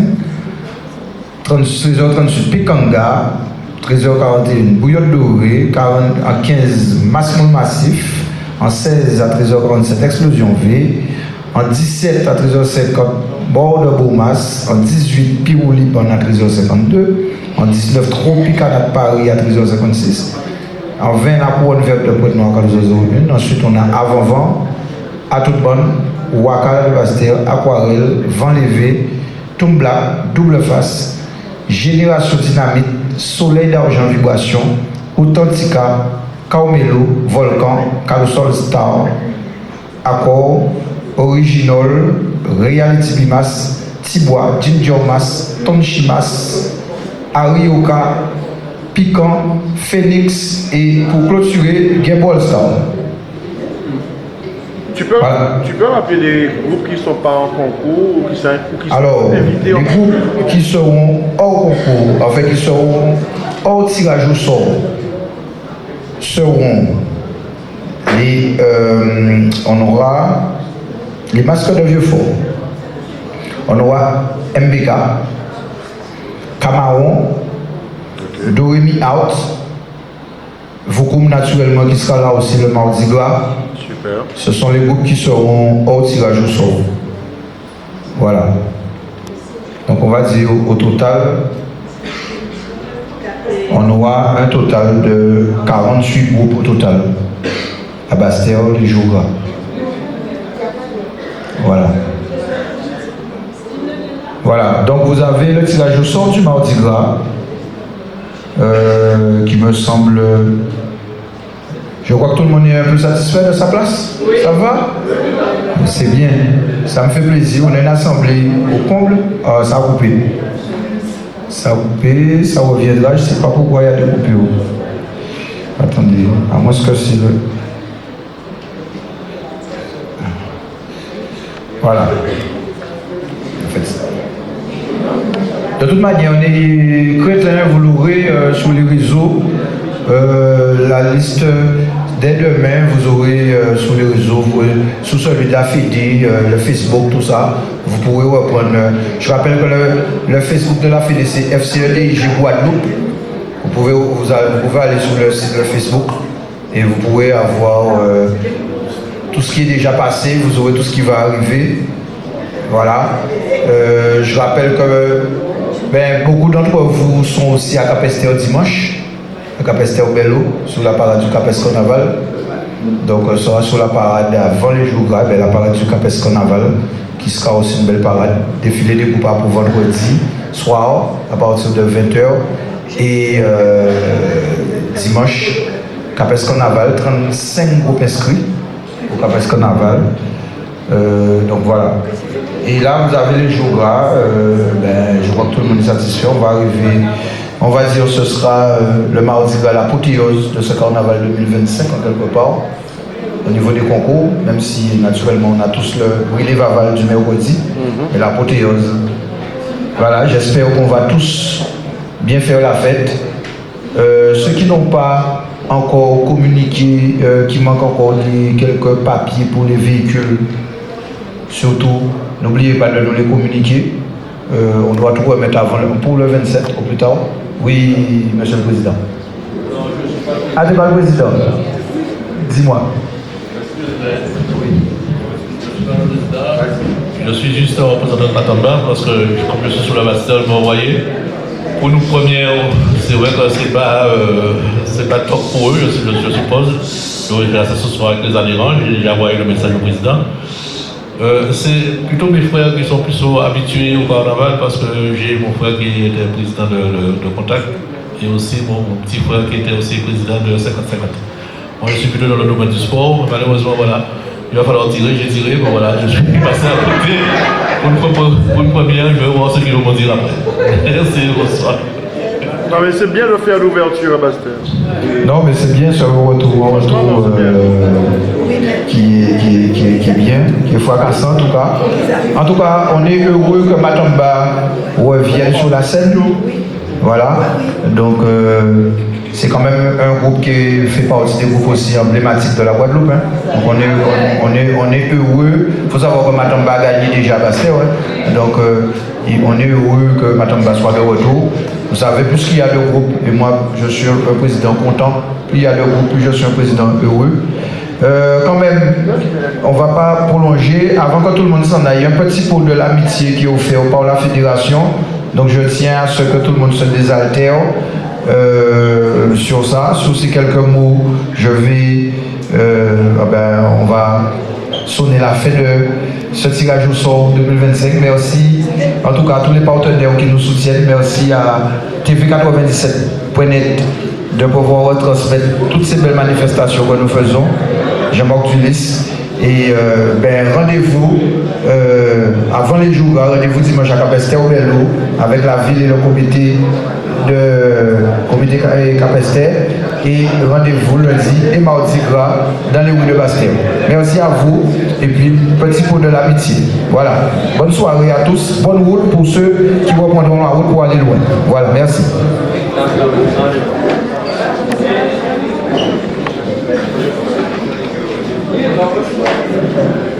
13h38 Pikanga, 13h41 Bouillotte Doré, en 15 Masmoul Massif, en 16 à 13h47 Explosion V, en 17 à 13h50 Mordo Boumas, en 18 Piroulip à 13h52, en 19 Tropicana de Paris à 13h56, en 20 la couronne verte de Pointe-Noire à 13h01, ensuite on a Avant-Vent, à toute bonne, Ouakal Bastère, Aquarelle, Vent Levé, Tumbla, Double Face, Génération Dynamite, Soleil d'Argent Vibration, Authentica, Kaomelo, Volcan, Calusol Star, Accord, Original, Reality Bimas, Tibois, Ginger Mas, Tonchimas, Arioka, Piquant, Phoenix et pour clôturer, Gameball Star. Tu peux rappeler les groupes qui ne sont pas en concours ou qui sont Alors, invités les groupes qui seront hors concours, enfin qui seront hors tirage au sort, seront les, on aura les masques de Vieux-Fort, on aura MBK, Camaron, Doremi Out, Vokoum naturellement qui sera là aussi le mardi gras. Super. Ce sont les groupes qui seront hors tirage au sort. Voilà. Donc on va dire au total, on aura un total de 48 groupes au total à Bastère les jours gras. Voilà. Donc vous avez le tirage au sort du mardi gras qui me semble... Je crois que tout le monde est un peu satisfait de sa place. Oui. Ça va? C'est bien. Ça me fait plaisir. On est une assemblée au comble. Ça a coupé. Ça a coupé, ça reviendra. Je ne sais pas pourquoi il y a des coupures. Attendez, à moins que c'est le... Voilà. Faites ça. De toute manière, on est chrétiens, vous l'aurez sur les réseaux. La liste dès demain, vous aurez sur les réseaux, sous celui de la Fédé, le Facebook, tout ça. Vous pourrez reprendre. Je rappelle que le Facebook de la Fédé, c'est FCEDIJ Guadeloupe. Vous pouvez aller sur le site de Facebook et vous pourrez avoir tout ce qui est déjà passé, vous aurez tout ce qui va arriver. Voilà. Je rappelle que beaucoup d'entre vous sont aussi à Cap-Esther dimanche, à Cap-Esther Bello, sur la parade du Cap-Esther Carnaval. Donc, on sera sur la parade avant les jours gras, la parade du Cap-Esther Carnaval, qui sera aussi une belle parade. Défilé des groupes pour vendredi soir, à partir de 20h. Et dimanche, Cap-Esther Carnaval, 35 groupes inscrits au Cap-Esther Carnaval. Donc voilà. Et là, vous avez les jours gras. Je crois que tout le monde est satisfait. On va arriver, on va dire, ce sera le mardi à l'apothéose de ce carnaval 2025 en quelque part, au niveau des concours, même si naturellement on a tous le brûlé Vaval du mercredi, et l'apothéose. Voilà, j'espère qu'on va tous bien faire la fête. Ceux qui n'ont pas encore communiqué, qui manquent encore quelques papiers pour les véhicules, surtout, n'oubliez pas de nous les communiquer. On doit tout remettre avant pour le 27 au plus tard. Oui, Monsieur le Président. Ah, tu pas le Président. Dis-moi. Je suis juste un représentant de Matamba parce que comme je suis sur la master, ils m'ont envoyé. Pour nous première, c'est vrai que c'est pas top pour eux, je suppose. Donc j'ai ce soir avec les adhérents, j'ai déjà envoyé le message au président. C'est plutôt mes frères qui sont plus habitués au carnaval parce que j'ai mon frère qui était président de Contact et aussi mon petit frère qui était aussi président de 50-50. Moi je suis plutôt dans le domaine du sport, malheureusement voilà, il va falloir tirer, j'ai tiré, mais voilà, je suis passé à côté pour une première, je vais voir ce qu'ils vont me dire après. Merci, bonsoir. Non mais c'est bien de faire l'ouverture à Bastel. Non mais c'est bien ce retour qui est bien, qui est fracassant en tout cas. En tout cas, on est heureux que Matamba revienne sur la scène. Voilà. Donc c'est quand même un groupe qui fait partie des groupes aussi emblématiques de la Guadeloupe. Hein. Donc on est heureux. Il faut savoir que Matamba a gagné déjà à Bastel. Ouais. Donc on est heureux que Matamba soit de retour. Vous savez, plus qu'il y a de groupes, et moi je suis un président content, plus il y a de groupes, plus je suis un président heureux. Quand même, on ne va pas prolonger. Avant que tout le monde s'en aille, un petit pot de l'amitié qui est offert par la fédération. Donc je tiens à ce que tout le monde se désaltère sur ça. Sur ces quelques mots, je vais, on va sonner la fin de ce tirage au sort 2025. Merci en tout cas à tous les partenaires qui nous soutiennent. Merci à TV97.net de pouvoir retransmettre toutes ces belles manifestations que nous faisons. Jean-Marc Tulis. Et rendez-vous avant les jours, rendez-vous dimanche à Cap-Esther au Bello avec la ville et le comité Cap-Esther. Et rendez-vous lundi et mardi gras dans les rues de Bastel. Merci à vous et puis petit pot de l'amitié. Voilà. Bonne soirée à tous. Bonne route pour ceux qui reprendront la route pour aller loin. Voilà, merci. Thank you.